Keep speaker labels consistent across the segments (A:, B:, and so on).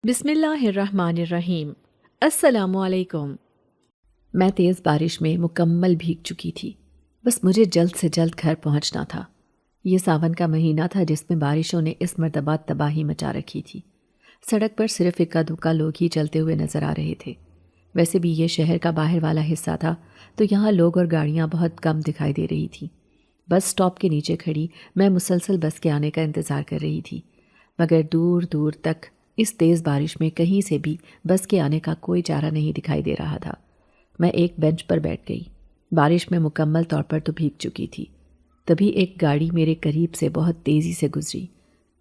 A: بسم اللہ الرحمن الرحیم۔ السلام علیکم۔ میں تیز بارش میں مکمل بھیگ چکی تھی، بس مجھے جلد سے جلد گھر پہنچنا تھا۔ یہ ساون کا مہینہ تھا جس میں بارشوں نے اس مرتبہ تباہی مچا رکھی تھی۔ سڑک پر صرف اکا دکا لوگ ہی چلتے ہوئے نظر آ رہے تھے۔ ویسے بھی یہ شہر کا باہر والا حصہ تھا تو یہاں لوگ اور گاڑیاں بہت کم دکھائی دے رہی تھیں۔ بس سٹاپ کے نیچے کھڑی میں مسلسل بس کے آنے کا انتظار کر رہی تھی، مگر دور دور تک اس تیز بارش میں کہیں سے بھی بس کے آنے کا کوئی چارہ نہیں دکھائی دے رہا تھا۔ میں ایک بینچ پر بیٹھ گئی۔ بارش میں مکمل طور پر تو بھیگ چکی تھی۔ تبھی ایک گاڑی میرے قریب سے بہت تیزی سے گزری۔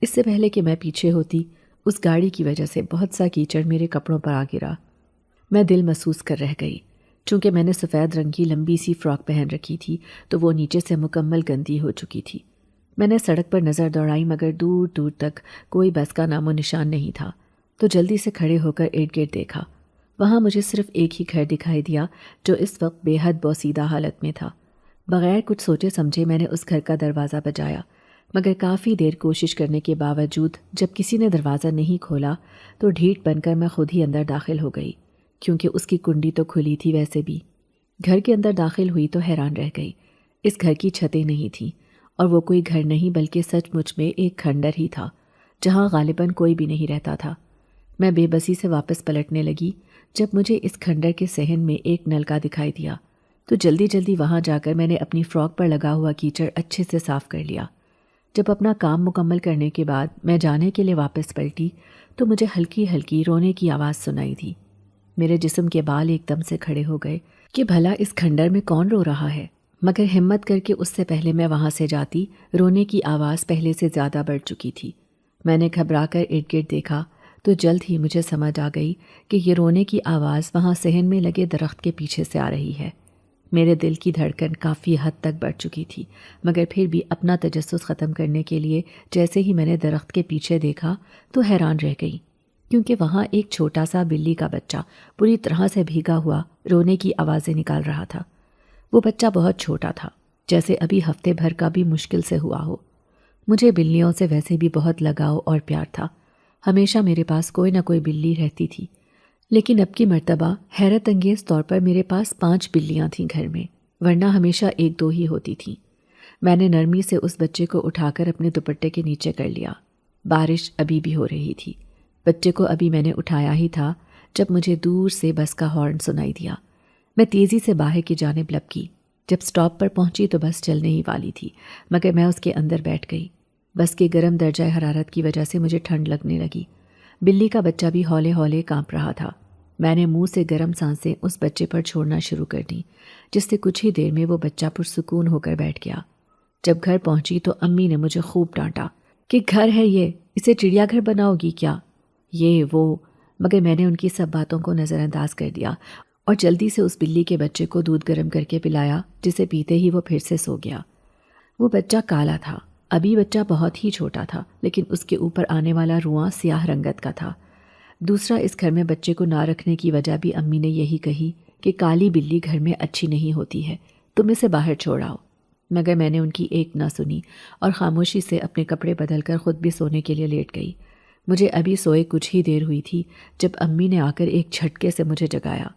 A: اس سے پہلے کہ میں پیچھے ہوتی، اس گاڑی کی وجہ سے بہت سا کیچڑ میرے کپڑوں پر آ گرا۔ میں دل محسوس کر رہ گئی۔ چونکہ میں نے سفید رنگ کی لمبی سی فراک پہن رکھی تھی تو وہ نیچے سے مکمل گندی ہو چکی تھی۔ میں نے سڑک پر نظر دوڑائی مگر دور دور تک کوئی بس کا نام و نشان نہیں تھا، تو جلدی سے کھڑے ہو کر ارد گرد دیکھا۔ وہاں مجھے صرف ایک ہی گھر دکھائی دیا جو اس وقت بے حد بوسیدہ حالت میں تھا۔ بغیر کچھ سوچے سمجھے میں نے اس گھر کا دروازہ بجایا، مگر کافی دیر کوشش کرنے کے باوجود جب کسی نے دروازہ نہیں کھولا تو ڈھیٹ بن کر میں خود ہی اندر داخل ہو گئی، کیونکہ اس کی کنڈی تو کھلی تھی۔ ویسے بھی گھر کے اندر داخل ہوئی تو حیران رہ گئی۔ اس گھر کی چھتیں نہیں تھیں، اور وہ کوئی گھر نہیں بلکہ سچ مچ میں ایک کھنڈر ہی تھا جہاں غالباً کوئی بھی نہیں رہتا تھا۔ میں بے بسی سے واپس پلٹنے لگی جب مجھے اس کھنڈر کے صحن میں ایک نلکا دکھائی دیا، تو جلدی جلدی وہاں جا کر میں نے اپنی فراک پر لگا ہوا کیچڑ اچھے سے صاف کر لیا۔ جب اپنا کام مکمل کرنے کے بعد میں جانے کے لیے واپس پلٹی تو مجھے ہلکی ہلکی رونے کی آواز سنائی دی۔ میرے جسم کے بال ایک دم سے کھڑے ہو گئے کہ بھلا اس کھنڈر میں کون رو رہا ہے، مگر ہمت کر کے اس سے پہلے میں وہاں سے جاتی رونے کی آواز پہلے سے زیادہ بڑھ چکی تھی۔ میں نے گھبرا کر ارد گرد دیکھا تو جلد ہی مجھے سمجھ آ گئی کہ یہ رونے کی آواز وہاں صحن میں لگے درخت کے پیچھے سے آ رہی ہے۔ میرے دل کی دھڑکن کافی حد تک بڑھ چکی تھی، مگر پھر بھی اپنا تجسس ختم کرنے کے لیے جیسے ہی میں نے درخت کے پیچھے دیکھا تو حیران رہ گئی، کیونکہ وہاں ایک چھوٹا سا بلی کا بچہ پوری طرح سے بھیگا ہوا رونے کی آوازیں نکال رہا تھا۔ وہ بچہ بہت چھوٹا تھا، جیسے ابھی ہفتے بھر کا بھی مشکل سے ہوا ہو۔ مجھے بلیوں سے ویسے بھی بہت لگاؤ اور پیار تھا، ہمیشہ میرے پاس کوئی نہ کوئی بلی رہتی تھی، لیکن اب کی مرتبہ حیرت انگیز طور پر میرے پاس 5 بلیاں تھیں گھر میں، ورنہ ہمیشہ 1-2 ہی ہوتی تھیں۔ میں نے نرمی سے اس بچے کو اٹھا کر اپنے دوپٹے کے نیچے کر لیا۔ بارش ابھی بھی ہو رہی تھی۔ بچے کو ابھی میں نے اٹھایا ہی تھا جب مجھے دور سے بس کا ہارن سنائی دیا۔ میں تیزی سے باہر کی جانب لپکی۔ جب سٹاپ پر پہنچی تو بس چلنے ہی والی تھی، مگر میں اس کے اندر بیٹھ گئی۔ بس کے گرم درجہ حرارت کی وجہ سے مجھے ٹھنڈ لگنے لگی۔ بلی کا بچہ بھی ہولے ہولے کانپ رہا تھا۔ میں نے منہ سے گرم سانسیں اس بچے پر چھوڑنا شروع کر دیں، جس سے کچھ ہی دیر میں وہ بچہ پرسکون ہو کر بیٹھ گیا۔ جب گھر پہنچی تو امی نے مجھے خوب ڈانٹا کہ گھر ہے یہ، اسے چڑیا گھر بناؤ گی کیا، یہ وہ، مگر میں نے ان کی سب باتوں کو نظر انداز کر دیا اور جلدی سے اس بلی کے بچے کو دودھ گرم کر کے پلایا، جسے پیتے ہی وہ پھر سے سو گیا۔ وہ بچہ کالا تھا، ابھی بچہ بہت ہی چھوٹا تھا، لیکن اس کے اوپر آنے والا رواں سیاہ رنگت کا تھا۔ دوسرا، اس گھر میں بچے کو نہ رکھنے کی وجہ بھی امی نے یہی کہی کہ کالی بلی گھر میں اچھی نہیں ہوتی ہے، تم اسے باہر چھوڑ آؤ، مگر میں نے ان کی ایک نہ سنی اور خاموشی سے اپنے کپڑے بدل کر خود بھی سونے کے لیے لیٹ گئی۔ مجھے ابھی سوئے کچھ ہی دیر ہوئی تھی جب امی نے آ کر ایک جھٹکے سے مجھے جگایا۔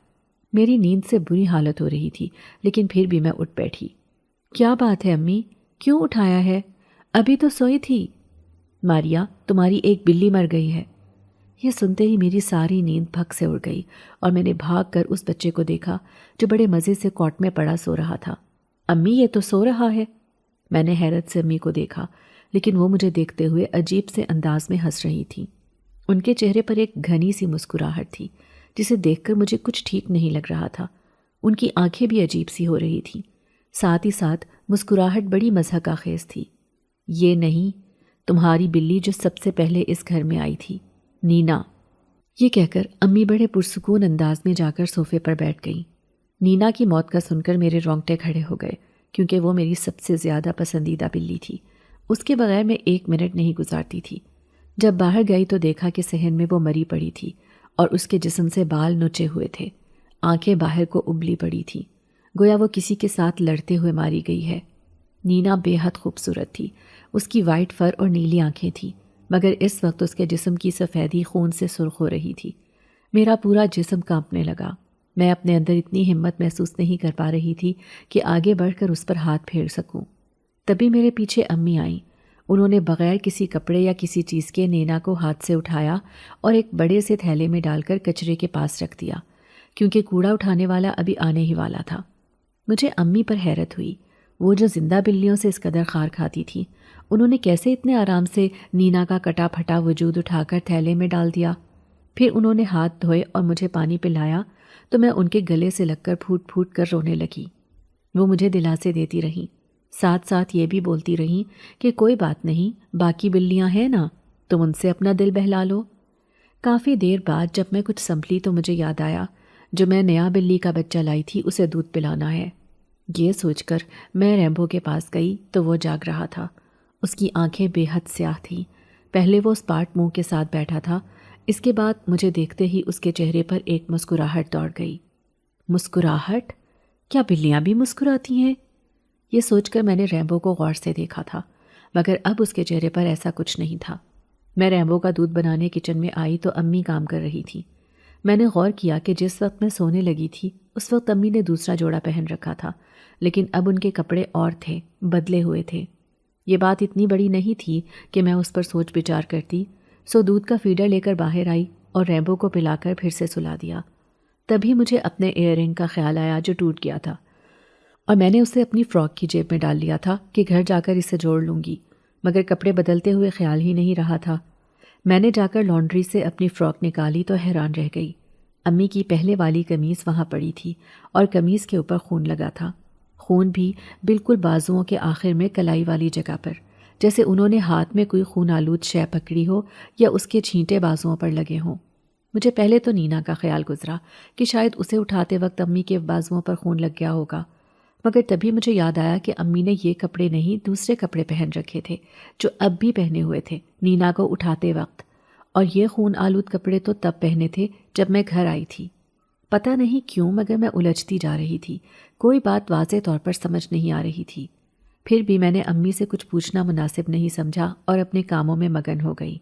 A: میری نیند سے بری حالت ہو رہی تھی، لیکن پھر بھی میں اٹھ بیٹھی۔ کیا بات ہے امی، کیوں اٹھایا ہے؟ ابھی تو سوئی تھی۔ ماریا، تمہاری ایک بلی مر گئی ہے۔ یہ سنتے ہی میری ساری نیند پھک سے اڑ گئی اور میں نے بھاگ کر اس بچے کو دیکھا جو بڑے مزے سے کوٹ میں پڑا سو رہا تھا۔ امی، یہ تو سو رہا ہے۔ میں نے حیرت سے امی کو دیکھا، لیکن وہ مجھے دیکھتے ہوئے عجیب سے انداز میں ہنس رہی تھیں۔ ان کے چہرے پر ایک گھنی سی مسکراہٹ تھی جسے دیکھ کر مجھے کچھ ٹھیک نہیں لگ رہا تھا۔ ان کی آنکھیں بھی عجیب سی ہو رہی تھیں، ساتھ ہی ساتھ مسکراہٹ بڑی مضحکہ خیز تھی۔ یہ نہیں، تمہاری بلی جو سب سے پہلے اس گھر میں آئی تھی، نینا۔ یہ کہہ کر امی بڑے پرسکون انداز میں جا کر صوفے پر بیٹھ گئیں۔ نینا کی موت کا سن کر میرے رونگٹے کھڑے ہو گئے، کیونکہ وہ میری سب سے زیادہ پسندیدہ بلی تھی۔ اس کے بغیر میں 1 منٹ نہیں گزارتی تھی۔ جب باہر گئی تو دیکھا کہ صحن میں وہ مری پڑی تھی اور اس کے جسم سے بال نوچے ہوئے تھے، آنکھیں باہر کو ابلی پڑی تھیں، گویا وہ کسی کے ساتھ لڑتے ہوئے ماری گئی ہے۔ نینا بے حد خوبصورت تھی، اس کی وائٹ فر اور نیلی آنکھیں تھیں، مگر اس وقت اس کے جسم کی سفیدی خون سے سرخ ہو رہی تھی۔ میرا پورا جسم کانپنے لگا۔ میں اپنے اندر اتنی ہمت محسوس نہیں کر پا رہی تھی کہ آگے بڑھ کر اس پر ہاتھ پھیر سکوں۔ تبھی میرے پیچھے امی آئیں۔ انہوں نے بغیر کسی کپڑے یا کسی چیز کے نینا کو ہاتھ سے اٹھایا اور ایک بڑے سے تھیلے میں ڈال کر کچرے کے پاس رکھ دیا، کیونکہ کوڑا اٹھانے والا ابھی آنے ہی والا تھا۔ مجھے امی پر حیرت ہوئی۔ وہ جو زندہ بلیوں سے اس قدر خار کھاتی تھی، انہوں نے کیسے اتنے آرام سے نینا کا کٹا پھٹا وجود اٹھا کر تھیلے میں ڈال دیا؟ پھر انہوں نے ہاتھ دھوئے اور مجھے پانی پلایا تو میں ان کے گلے سے لگ کر پھوٹ پھوٹ کر رونے لگی۔ وہ مجھے دلاسے دیتی رہیں، ساتھ ساتھ یہ بھی بولتی رہیں کہ کوئی بات نہیں، باقی بلیاں ہیں نا، تم ان سے اپنا دل بہلا لو۔ کافی دیر بعد جب میں کچھ سنبھلی تو مجھے یاد آیا جو میں نیا بلی کا بچہ لائی تھی اسے دودھ پلانا ہے۔ یہ سوچ کر میں ریمبو کے پاس گئی تو وہ جاگ رہا تھا۔ اس کی آنکھیں بے حد سیاہ تھیں۔ پہلے وہ اسپاٹ منہ کے ساتھ بیٹھا تھا، اس کے بعد مجھے دیکھتے ہی اس کے چہرے پر ایک مسکراہٹ دوڑ گئی۔ مسکراہٹ؟ کیا بلیاں بھی مسکراتی ہیں؟ یہ سوچ کر میں نے ریمبو کو غور سے دیکھا تھا، مگر اب اس کے چہرے پر ایسا کچھ نہیں تھا۔ میں ریمبو کا دودھ بنانے کچن میں آئی تو امی کام کر رہی تھی۔ میں نے غور کیا کہ جس وقت میں سونے لگی تھی اس وقت امی نے دوسرا جوڑا پہن رکھا تھا، لیکن اب ان کے کپڑے اور تھے، بدلے ہوئے تھے۔ یہ بات اتنی بڑی نہیں تھی کہ میں اس پر سوچ بچار کرتی، سو دودھ کا فیڈر لے کر باہر آئی اور ریمبو کو پلا کر پھر سے سلا دیا۔ تبھی مجھے اپنے ایئر رنگ کا خیال آیا جو ٹوٹ گیا تھا، اور میں نے اسے اپنی فراک کی جیب میں ڈال لیا تھا کہ گھر جا کر اسے جوڑ لوں گی، مگر کپڑے بدلتے ہوئے خیال ہی نہیں رہا تھا۔ میں نے جا کر لانڈری سے اپنی فراک نکالی تو حیران رہ گئی۔ امی کی پہلے والی قمیص وہاں پڑی تھی اور قمیص کے اوپر خون لگا تھا، خون بھی بالکل بازوؤں کے آخر میں کلائی والی جگہ پر، جیسے انہوں نے ہاتھ میں کوئی خون آلود شے پکڑی ہو یا اس کے چھینٹے بازوؤں پر لگے ہوں۔ مجھے پہلے تو نینا کا خیال گزرا کہ شاید اسے اٹھاتے وقت امی کے بازوؤں پر خون لگ گیا ہوگا، مگر تبھی مجھے یاد آیا کہ امی نے یہ کپڑے نہیں دوسرے کپڑے پہن رکھے تھے جو اب بھی پہنے ہوئے تھے نینا کو اٹھاتے وقت، اور یہ خون آلود کپڑے تو تب پہنے تھے جب میں گھر آئی تھی۔ پتہ نہیں کیوں مگر میں الجھتی جا رہی تھی، کوئی بات واضح طور پر سمجھ نہیں آ رہی تھی۔ پھر بھی میں نے امی سے کچھ پوچھنا مناسب نہیں سمجھا اور اپنے کاموں میں مگن ہو گئی۔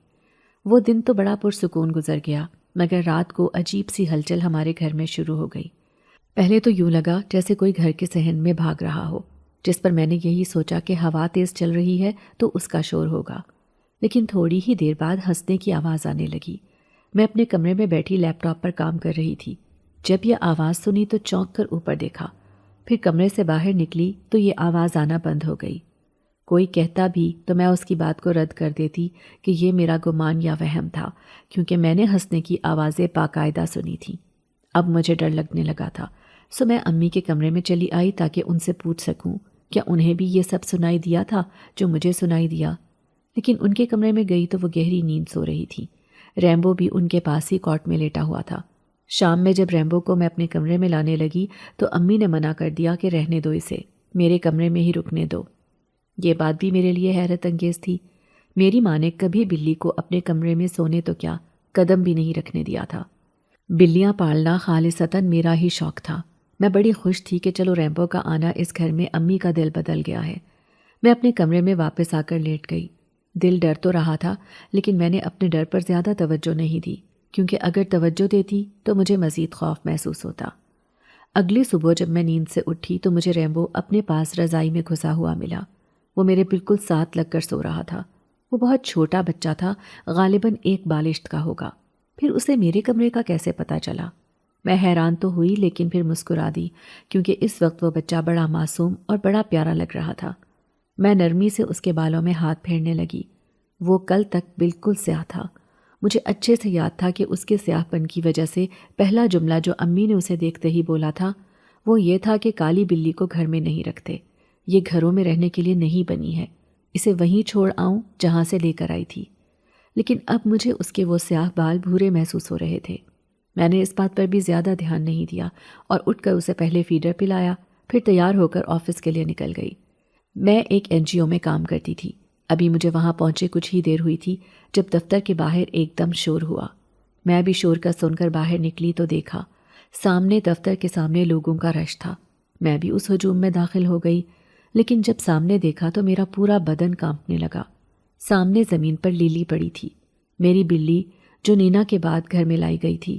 A: وہ دن تو بڑا پرسکون گزر گیا، مگر رات کو عجیب سی ہلچل ہمارے گھر میں شروع ہو گئی۔ پہلے تو یوں لگا جیسے کوئی گھر کے صحن میں بھاگ رہا ہو، جس پر میں نے یہی سوچا کہ ہوا تیز چل رہی ہے تو اس کا شور ہوگا، لیکن تھوڑی ہی دیر بعد ہنسنے کی آواز آنے لگی۔ میں اپنے کمرے میں بیٹھی لیپ ٹاپ پر کام کر رہی تھی۔ جب یہ آواز سنی تو چونک کر اوپر دیکھا، پھر کمرے سے باہر نکلی تو یہ آواز آنا بند ہو گئی۔ کوئی کہتا بھی تو میں اس کی بات کو رد کر دیتی کہ یہ میرا گمان یا وہم تھا، کیونکہ میں نے ہنسنے کی آوازیں باقاعدہ سنی تھیں۔ اب مجھے ڈر لگنے لگا تھا، سو میں امی کے کمرے میں چلی آئی تاکہ ان سے پوچھ سکوں کیا انہیں بھی یہ سب سنائی دیا تھا جو مجھے سنائی دیا۔ لیکن ان کے کمرے میں گئی تو وہ گہری نیند سو رہی تھی۔ ریمبو بھی ان کے پاس ہی کاٹ میں لیٹا ہوا تھا۔ شام میں جب ریمبو کو میں اپنے کمرے میں لانے لگی تو امی نے منع کر دیا کہ رہنے دو اسے، میرے کمرے میں ہی رکنے دو۔ یہ بات بھی میرے لیے حیرت انگیز تھی۔ میری ماں نے کبھی بلی کو اپنے کمرے میں سونے تو کیا قدم بھی نہیں رکھنے دیا تھا۔ بلیاں پالنا خالصتاً میرا ہی شوق تھا۔ میں بڑی خوش تھی کہ چلو ریمبو کا آنا اس گھر میں امی کا دل بدل گیا ہے۔ میں اپنے کمرے میں واپس آ کر لیٹ گئی۔ دل ڈر تو رہا تھا، لیکن میں نے اپنے ڈر پر زیادہ توجہ نہیں دی، کیونکہ اگر توجہ دیتی تو مجھے مزید خوف محسوس ہوتا۔ اگلی صبح جب میں نیند سے اٹھی تو مجھے ریمبو اپنے پاس رضائی میں گھسا ہوا ملا۔ وہ میرے بالکل ساتھ لگ کر سو رہا تھا۔ وہ بہت چھوٹا بچہ تھا، غالباً 1 بالشت کا ہوگا۔ پھر اسے میرے کمرے کا کیسے پتہ چلا؟ میں حیران تو ہوئی لیکن پھر مسکرا دی، کیونکہ اس وقت وہ بچہ بڑا معصوم اور بڑا پیارا لگ رہا تھا۔ میں نرمی سے اس کے بالوں میں ہاتھ پھیرنے لگی۔ وہ کل تک بالکل سیاہ تھا۔ مجھے اچھے سے یاد تھا کہ اس کے سیاہ پن کی وجہ سے پہلا جملہ جو امی نے اسے دیکھتے ہی بولا تھا وہ یہ تھا کہ کالی بلی کو گھر میں نہیں رکھتے، یہ گھروں میں رہنے کے لیے نہیں بنی ہے، اسے وہیں چھوڑ آؤں جہاں سے لے کر آئی تھی۔ لیکن اب مجھے اس کے وہ سیاہ بال بھورے محسوس ہو رہے تھے۔ میں نے اس بات پر بھی زیادہ دھیان نہیں دیا اور اٹھ کر اسے پہلے فیڈر پلایا، پھر تیار ہو کر آفس کے لیے نکل گئی۔ میں ایک NGO میں کام کرتی تھی۔ ابھی مجھے وہاں پہنچے کچھ ہی دیر ہوئی تھی جب دفتر کے باہر ایک دم شور ہوا۔ میں بھی شور کا سن کر باہر نکلی تو دیکھا سامنے دفتر کے سامنے لوگوں کا رش تھا۔ میں بھی اس ہجوم میں داخل ہو گئی، لیکن جب سامنے دیکھا تو میرا پورا بدن کانپنے لگا۔ سامنے زمین پر لیلی پڑی تھی، میری بلی جو نینا کے بعد گھر میں لائی گئی تھی۔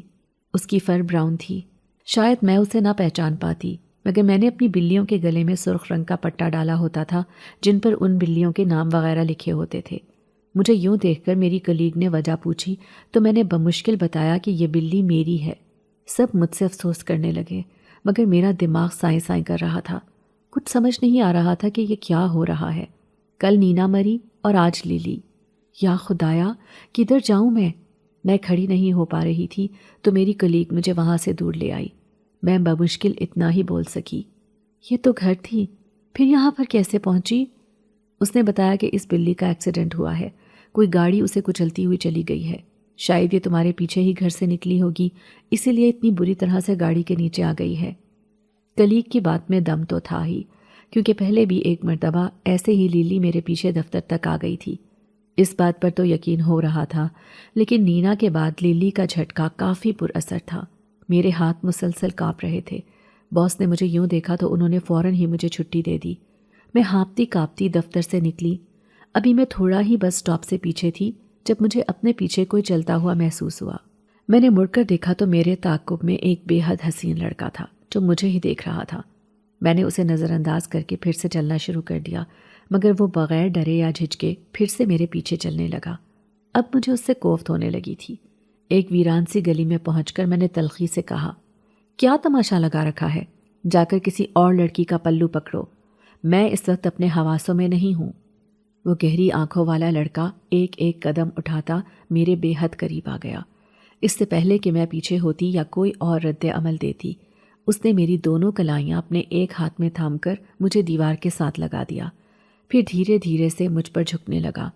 A: اس کی فر براؤن تھی، شاید میں اسے نہ پہچان پاتی، مگر میں نے اپنی بلیوں کے گلے میں سرخ رنگ کا پٹا ڈالا ہوتا تھا جن پر ان بلیوں کے نام وغیرہ لکھے ہوتے تھے۔ مجھے یوں دیکھ کر میری کلیگ نے وجہ پوچھی تو میں نے بمشکل بتایا کہ یہ بلی میری ہے۔ سب مجھ سے افسوس کرنے لگے، مگر میرا دماغ سائیں سائیں کر رہا تھا۔ کچھ سمجھ نہیں آ رہا تھا کہ یہ کیا ہو رہا ہے۔ کل نینا مری اور آج لیلی۔ یا خدایا، کدھر جاؤں میں کھڑی نہیں ہو پا رہی تھی تو میری کلیگ مجھے وہاں سے دور لے آئی۔ میں بمشکل اتنا ہی بول سکی، یہ تو گھر تھی، پھر یہاں پر کیسے پہنچی؟ اس نے بتایا کہ اس بلی کا ایکسیڈنٹ ہوا ہے، کوئی گاڑی اسے کچلتی ہوئی چلی گئی ہے، شاید یہ تمہارے پیچھے ہی گھر سے نکلی ہوگی، اسی لیے اتنی بری طرح سے گاڑی کے نیچے آ گئی ہے۔ کلیگ کی بات میں دم تو تھا ہی، کیونکہ پہلے بھی ایک مرتبہ ایسے ہی لیلی میرے پیچھے دفتر تک آ گئی تھی۔ اس بات پر تو یقین ہو رہا تھا، لیکن نینا کے بعد لیلی کا جھٹکا کافی پر اثر تھا۔ میرے ہاتھ مسلسل کانپ رہے تھے۔ باس نے مجھے یوں دیکھا تو انہوں نے فوراً ہی مجھے چھٹی دے دی۔ میں ہانپتی کانپتی دفتر سے نکلی۔ ابھی میں تھوڑا ہی بس سٹاپ سے پیچھے تھی جب مجھے اپنے پیچھے کوئی چلتا ہوا محسوس ہوا۔ میں نے مڑ کر دیکھا تو میرے تعاقب میں ایک بے حد حسین لڑکا تھا جو مجھے ہی دیکھ رہا تھا۔ میں نے اسے نظر انداز کر کے پھر سے چلنا شروع کر دیا، مگر وہ بغیر ڈرے یا جھجکے پھر سے میرے پیچھے چلنے لگا۔ اب مجھے اس سے کوفت ہونے لگی تھی۔ ایک ویران سی گلی میں پہنچ کر میں نے تلخی سے کہا، کیا تماشا لگا رکھا ہے؟ جا کر کسی اور لڑکی کا پلو پکڑو، میں اس وقت اپنے حواسوں میں نہیں ہوں۔ وہ گہری آنکھوں والا لڑکا ایک ایک قدم اٹھاتا میرے بے حد قریب آ گیا۔ اس سے پہلے کہ میں پیچھے ہوتی یا کوئی اور رد عمل دیتی، اس نے میری دونوں کلائیاں اپنے ایک ہاتھ میں تھام کر مجھے دیوار کے ساتھ لگا دیا، پھر دھیرے دھیرے سے مجھ پر جھکنے لگا۔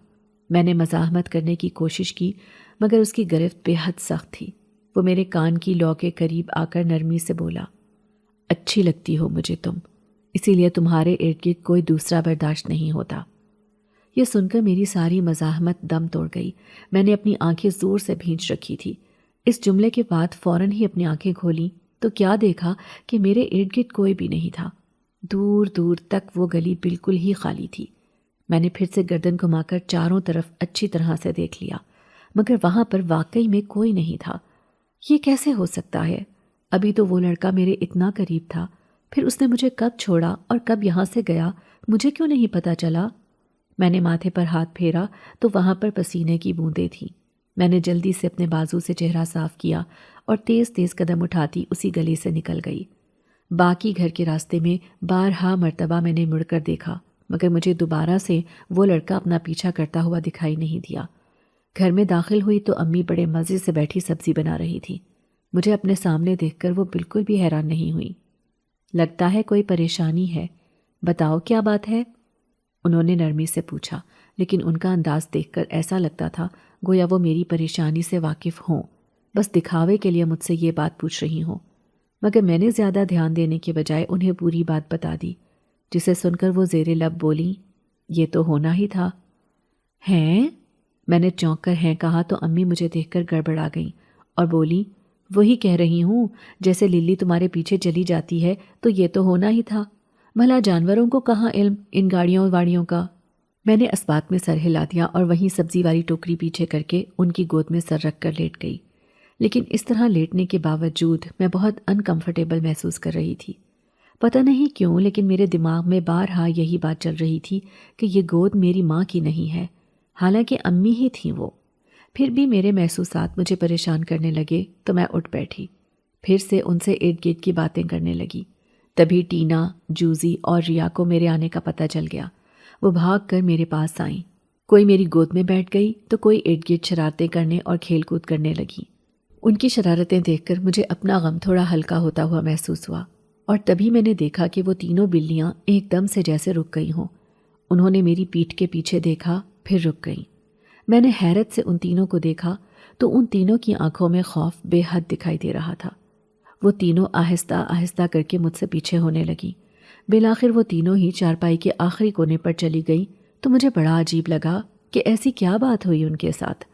A: میں نے مزاحمت کرنے کی کوشش کی، مگر اس کی گرفت بے حد سخت تھی۔ وہ میرے کان کی لو کے قریب آ کر نرمی سے بولا، اچھی لگتی ہو مجھے تم، اسی لیے تمہارے ارد گرد کوئی دوسرا برداشت نہیں ہوتا۔ یہ سن کر میری ساری مزاحمت دم توڑ گئی۔ میں نے اپنی آنکھیں زور سے بھینچ رکھی تھی۔ اس جملے کے بعد فوراً ہی اپنی آنکھیں کھولیں تو کیا دیکھا کہ میرے ارد گرد کوئی بھی نہیں تھا۔ دور دور تک وہ گلی بالکل ہی خالی تھی۔ میں نے پھر سے گردن گھما کر چاروں طرف اچھی طرح سے دیکھ لیا، مگر وہاں پر واقعی میں کوئی نہیں تھا۔ یہ کیسے ہو سکتا ہے؟ ابھی تو وہ لڑکا میرے اتنا قریب تھا، پھر اس نے مجھے کب چھوڑا اور کب یہاں سے گیا، مجھے کیوں نہیں پتہ چلا؟ میں نے ماتھے پر ہاتھ پھیرا تو وہاں پر پسینے کی بوندیں تھیں۔ میں نے جلدی سے اپنے بازو سے چہرہ صاف کیا اور تیز تیز قدم اٹھاتی اسی گلی سے نکل گئی۔ باقی گھر کے راستے میں بارہا مرتبہ میں نے مڑ کر دیکھا، مگر مجھے دوبارہ سے وہ لڑکا اپنا پیچھا کرتا ہوا دکھائی نہیں دیا۔ گھر میں داخل ہوئی تو امی بڑے مزے سے بیٹھی سبزی بنا رہی تھی۔ مجھے اپنے سامنے دیکھ کر وہ بالکل بھی حیران نہیں ہوئی۔ لگتا ہے کوئی پریشانی ہے، بتاؤ کیا بات ہے؟ انہوں نے نرمی سے پوچھا، لیکن ان کا انداز دیکھ کر ایسا لگتا تھا گویا وہ میری پریشانی سے واقف ہوں، بس دکھاوے کے لیے مجھ سے یہ بات پوچھ رہی ہوں۔ مگر میں نے زیادہ دھیان دینے کے بجائے انہیں پوری بات بتا دی، جسے سن کر وہ زیر لب بولیں، یہ تو ہونا ہی تھا۔ ہیں؟ میں نے چونک کر ہیں کہا تو امی مجھے دیکھ کر گڑبڑا گئیں اور بولی، وہی کہہ رہی ہوں، جیسے للی تمہارے پیچھے چلی جاتی ہے تو یہ تو ہونا ہی تھا۔ بھلا جانوروں کو کہاں علم ان گاڑیوں واڑیوں کا؟ میں نے اسبات میں سر ہلا دیا اور وہیں سبزی والی ٹوکری پیچھے کر کے ان کی گود میں سر رکھ کر لیٹ گئی۔ لیکن اس طرح لیٹنے کے باوجود میں بہت انکمفرٹیبل محسوس کر رہی تھی۔ پتہ نہیں کیوں، لیکن میرے دماغ میں بارہا یہی بات چل رہی تھی کہ یہ گود میری ماں کی نہیں ہے، حالانکہ امی ہی تھیں وہ۔ پھر بھی میرے محسوسات مجھے پریشان کرنے لگے تو میں اٹھ بیٹھی، پھر سے ان سے ارد گرد کی باتیں کرنے لگی۔ تبھی ٹینا، جوزی اور ریا کو میرے آنے کا پتہ چل گیا۔ وہ بھاگ کر میرے پاس آئیں، کوئی میری گود میں بیٹھ گئی تو کوئی ارد گرد شرارتیں کرنے اور کھیل کود کرنے لگی۔ ان کی شرارتیں دیکھ کر مجھے اپنا غم تھوڑا ہلکا ہوتا ہوا محسوس ہوا، اور تبھی میں نے دیکھا کہ وہ تینوں بلیاں ایک دم سے جیسے رک گئی ہوں۔ انہوں نے میری پیٹھ کے پیچھے دیکھا، پھر رک گئیں۔ میں نے حیرت سے ان تینوں کو دیکھا تو ان تینوں کی آنکھوں میں خوف بے حد دکھائی دے رہا تھا۔ وہ تینوں آہستہ آہستہ کر کے مجھ سے پیچھے ہونے لگیں۔ بالآخر وہ تینوں ہی چارپائی کے آخری کونے پر چلی گئیں تو مجھے بڑا عجیب لگا کہ ایسی کیا بات ہوئی ان کے ساتھ۔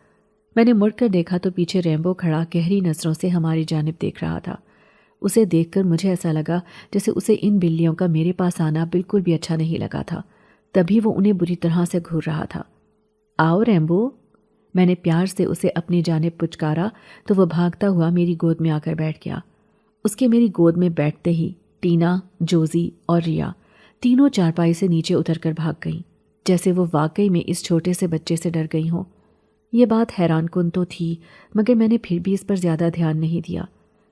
A: میں نے مڑ کر دیکھا تو پیچھے ریمبو کھڑا گہری نظروں سے ہماری جانب دیکھ رہا تھا۔ اسے دیکھ کر مجھے ایسا لگا جیسے اسے ان بلیوں کا میرے پاس آنا بالکل بھی اچھا نہیں لگا تھا، تبھی وہ انہیں بری طرح سے گھور رہا تھا۔ آؤ ریمبو، میں نے پیار سے اسے اپنی جانب پچکارا تو وہ بھاگتا ہوا میری گود میں آ کر بیٹھ گیا۔ اس کے میری گود میں بیٹھتے ہی ٹینا، جوزی اور ریا تینوں چارپائی سے نیچے اتر کر بھاگ گئیں، جیسے وہ واقعی میں اس چھوٹے سے بچے سے ڈر گئی ہوں۔ یہ بات حیران کن تو تھی، مگر میں نے پھر بھی اس پر زیادہ دھیان نہیں دیا۔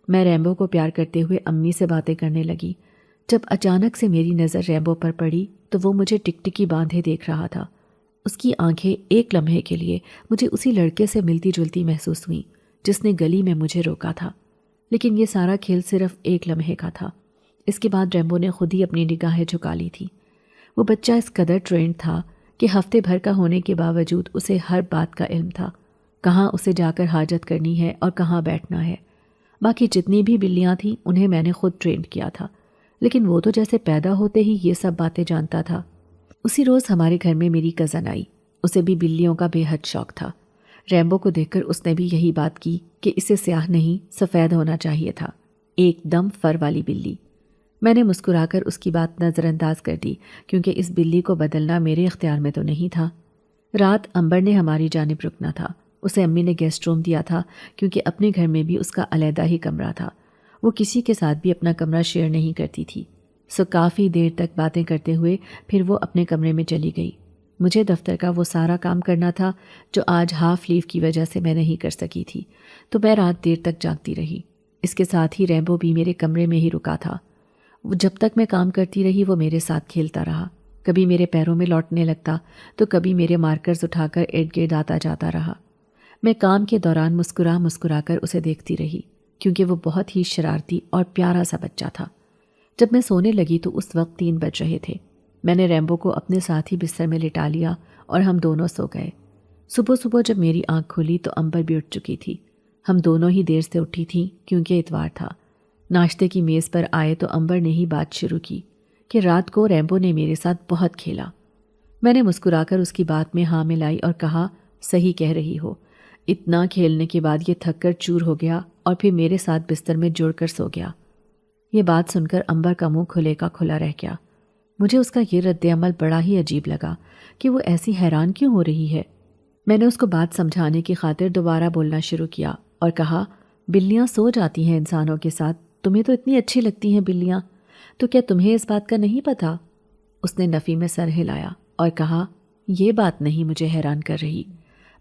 A: میں ریمبو کو پیار کرتے ہوئے امی سے باتیں کرنے لگی۔ جب اچانک سے میری نظر ریمبو پر پڑی تو وہ مجھے ٹکٹکی باندھے دیکھ رہا تھا۔ اس کی آنکھیں ایک لمحے کے لیے مجھے اسی لڑکے سے ملتی جلتی محسوس ہوئیں جس نے گلی میں مجھے روکا تھا، لیکن یہ سارا کھیل صرف ایک لمحے کا تھا۔ اس کے بعد ریمبو نے خود ہی اپنی نگاہیں جھکا لی تھی۔ وہ بچہ اس قدر ٹرینڈ تھا کہ ہفتے بھر کا ہونے کے باوجود اسے ہر بات کا علم تھا، کہاں اسے جا کر حاجت کرنی ہے اور کہاں بیٹھنا ہے۔ باقی جتنی بھی بلیاں تھیں انہیں میں نے خود ٹرینڈ کیا تھا، لیکن وہ تو جیسے پیدا ہوتے ہی یہ سب باتیں جانتا تھا۔ اسی روز ہمارے گھر میں میری کزن آئی۔ اسے بھی بلیوں کا بے حد شوق تھا۔ ریمبو کو دیکھ کر اس نے بھی یہی بات کی کہ اسے سیاہ نہیں سفید ہونا چاہیے تھا، ایک دم فر والی بلی۔ میں نے مسکرا کر اس کی بات نظر انداز کر دی، کیونکہ اس بلی کو بدلنا میرے اختیار میں تو نہیں تھا۔ رات امبر نے ہماری جانب رکنا تھا۔ اسے امی نے گیسٹ روم دیا تھا، کیونکہ اپنے گھر میں بھی اس کا علیحدہ ہی کمرہ تھا۔ وہ کسی کے ساتھ بھی اپنا کمرہ شیئر نہیں کرتی تھی۔ سو کافی دیر تک باتیں کرتے ہوئے پھر وہ اپنے کمرے میں چلی گئی۔ مجھے دفتر کا وہ سارا کام کرنا تھا جو آج ہاف لیو کی وجہ سے میں نہیں کر سکی تھی، تو میں رات دیر تک جاگتی رہی۔ اس کے ساتھ ہی ریمبو بھی میرے کمرے میں ہی رکا تھا۔ جب تک میں کام کرتی رہی وہ میرے ساتھ کھیلتا رہا، کبھی میرے پیروں میں لوٹنے لگتا تو کبھی میرے مارکرز اٹھا کر ارد گرد آتا جاتا رہا۔ میں کام کے دوران مسکرا مسکرا کر اسے دیکھتی رہی، کیونکہ وہ بہت ہی شرارتی اور پیارا سا بچہ تھا۔ جب میں سونے لگی تو اس وقت 3 بج رہے تھے۔ میں نے ریمبو کو اپنے ساتھ ہی بستر میں لٹا لیا اور ہم دونوں سو گئے۔ صبح صبح جب میری آنکھ کھلی تو امبر بھی اٹھ چکی تھی۔ ہم دونوں ہی دیر سے اٹھی تھیں کیونکہ اتوار تھا۔ ناشتے کی میز پر آئے تو امبر نے ہی بات شروع کی کہ رات کو ریمبو نے میرے ساتھ بہت کھیلا۔ میں نے مسکرا کر اس کی بات میں ہاں ملائی اور کہا، صحیح کہہ رہی ہو، اتنا کھیلنے کے بعد یہ تھک کر چور ہو گیا اور پھر میرے ساتھ بستر میں جڑ کر سو گیا۔ یہ بات سن کر امبر کا منہ کھلے کا کھلا رہ گیا۔ مجھے اس کا یہ رد عمل بڑا ہی عجیب لگا کہ وہ ایسی حیران کیوں ہو رہی ہے۔ میں نے اس کو بات سمجھانے کی خاطر دوبارہ بولنا شروع کیا اور کہا، بلیاں سو جاتی ہیں انسانوں کے ساتھ، تمہیں تو اتنی اچھی لگتی ہیں بلیاں، تو کیا تمہیں اس بات کا نہیں پتہ؟ اس نے نفی میں سر ہلایا اور کہا، یہ بات نہیں مجھے حیران کر رہی،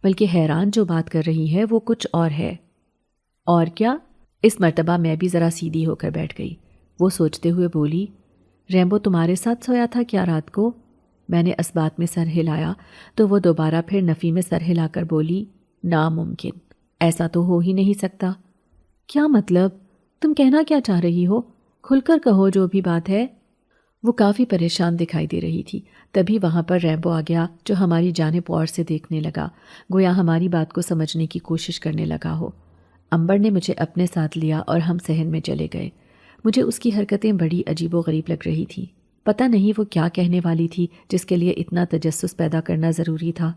A: بلکہ حیران جو بات کر رہی ہے وہ کچھ اور ہے۔ اور کیا؟ اس مرتبہ میں بھی ذرا سیدھی ہو کر بیٹھ گئی۔ وہ سوچتے ہوئے بولی، ریمبو تمہارے ساتھ سویا تھا کیا رات کو؟ میں نے اس بات میں سر ہلایا تو وہ دوبارہ پھر نفی میں سر ہلا کر بولی، ناممکن، ایسا تو ہو ہی نہیں سکتا۔ کیا مطلب؟ تم کہنا کیا چاہ رہی ہو؟ کھل کر کہو جو بھی بات ہے۔ وہ کافی پریشان دکھائی دے رہی تھی۔ تبھی وہاں پر ریمبو آ گیا جو ہماری جانب غور سے دیکھنے لگا، گویا ہماری بات کو سمجھنے کی کوشش کرنے لگا ہو۔ امبر نے مجھے اپنے ساتھ لیا اور ہم صحن میں چلے گئے۔ مجھے اس کی حرکتیں بڑی عجیب و غریب لگ رہی تھیں۔ پتہ نہیں وہ کیا کہنے والی تھی جس کے لیے اتنا تجسس پیدا کرنا ضروری تھا۔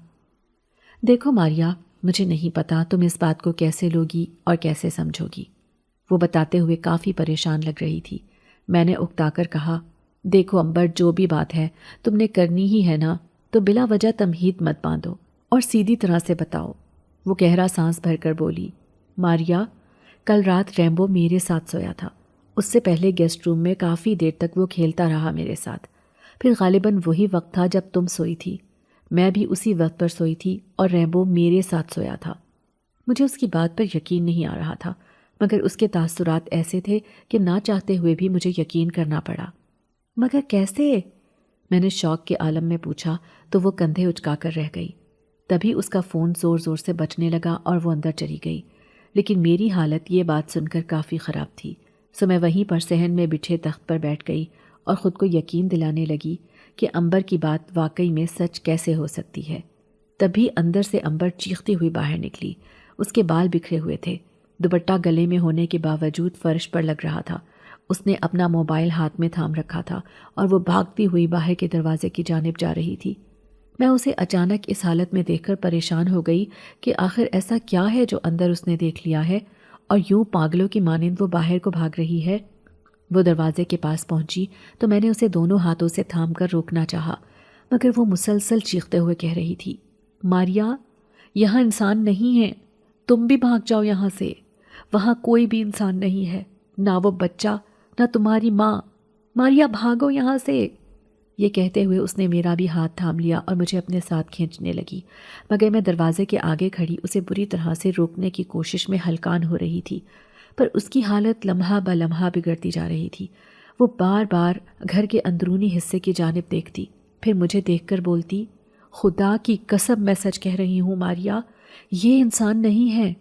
A: دیکھو ماریا، مجھے نہیں پتا تم اس بات کو کیسے لوگی اور کیسے سمجھو گی۔ وہ بتاتے ہوئے کافی پریشان لگ رہی تھی۔ میں نے اکتا کر کہا، دیکھو امبر، جو بھی بات ہے تم نے کرنی ہی ہے نا، تو بلا وجہ تمہید مت باندھو اور سیدھی طرح سے بتاؤ۔ وہ گہرا سانس بھر کر بولی، ماریا، کل رات ریمبو میرے ساتھ سویا تھا۔ اس سے پہلے گیسٹ روم میں کافی دیر تک وہ کھیلتا رہا میرے ساتھ۔ پھر غالباً وہی وقت تھا جب تم سوئی تھی، میں بھی اسی وقت پر سوئی تھی اور ریمبو میرے ساتھ سویا تھا۔ مجھے اس کی بات پر یقین نہیں آ رہا تھا، مگر اس کے تاثرات ایسے تھے کہ نہ چاہتے ہوئے بھی مجھے یقین کرنا پڑا۔ مگر کیسے؟ میں نے شوق کے عالم میں پوچھا تو وہ کندھے اچکا کر رہ گئی۔ تبھی اس کا فون زور زور سے بجنے لگا اور وہ اندر چلی گئی۔ لیکن میری حالت یہ بات سن کر کافی خراب تھی، سو میں وہیں پر صحن میں بچھے تخت پر بیٹھ گئی اور خود کو یقین دلانے لگی کہ امبر کی بات واقعی میں سچ کیسے ہو سکتی ہے۔ تبھی اندر سے امبر چیختی ہوئی باہر نکلی۔ اس کے بال بکھرے ہوئے تھے، دوپٹہ گلے میں ہونے کے باوجود فرش پر لگ رہا تھا۔ اس نے اپنا موبائل ہاتھ میں تھام رکھا تھا اور وہ بھاگتی ہوئی باہر کے دروازے کی جانب جا رہی تھی۔ میں اسے اچانک اس حالت میں دیکھ کر پریشان ہو گئی کہ آخر ایسا کیا ہے جو اندر اس نے دیکھ لیا ہے اور یوں پاگلوں کی مانند وہ باہر کو بھاگ رہی ہے۔ وہ دروازے کے پاس پہنچی تو میں نے اسے دونوں ہاتھوں سے تھام کر روکنا چاہا، مگر وہ مسلسل چیختے ہوئے کہہ رہی تھی، ماریا، یہاں انسان نہیں ہے، تم بھی بھاگ جاؤ یہاں سے، وہاں کوئی بھی انسان نہیں ہے، نہ وہ بچہ نہ تمہاری ماں، ماریا بھاگو یہاں سے۔ یہ کہتے ہوئے اس نے میرا بھی ہاتھ تھام لیا اور مجھے اپنے ساتھ کھینچنے لگی، مگر میں دروازے کے آگے کھڑی اسے بری طرح سے روکنے کی کوشش میں ہلکان ہو رہی تھی، پر اس کی حالت لمحہ بہ لمحہ بگڑتی جا رہی تھی۔ وہ بار بار گھر کے اندرونی حصے کی جانب دیکھتی، پھر مجھے دیکھ کر بولتی، خدا کی قسم میں سچ کہہ رہی ہوں ماریا، یہ انسان نہیں ہے۔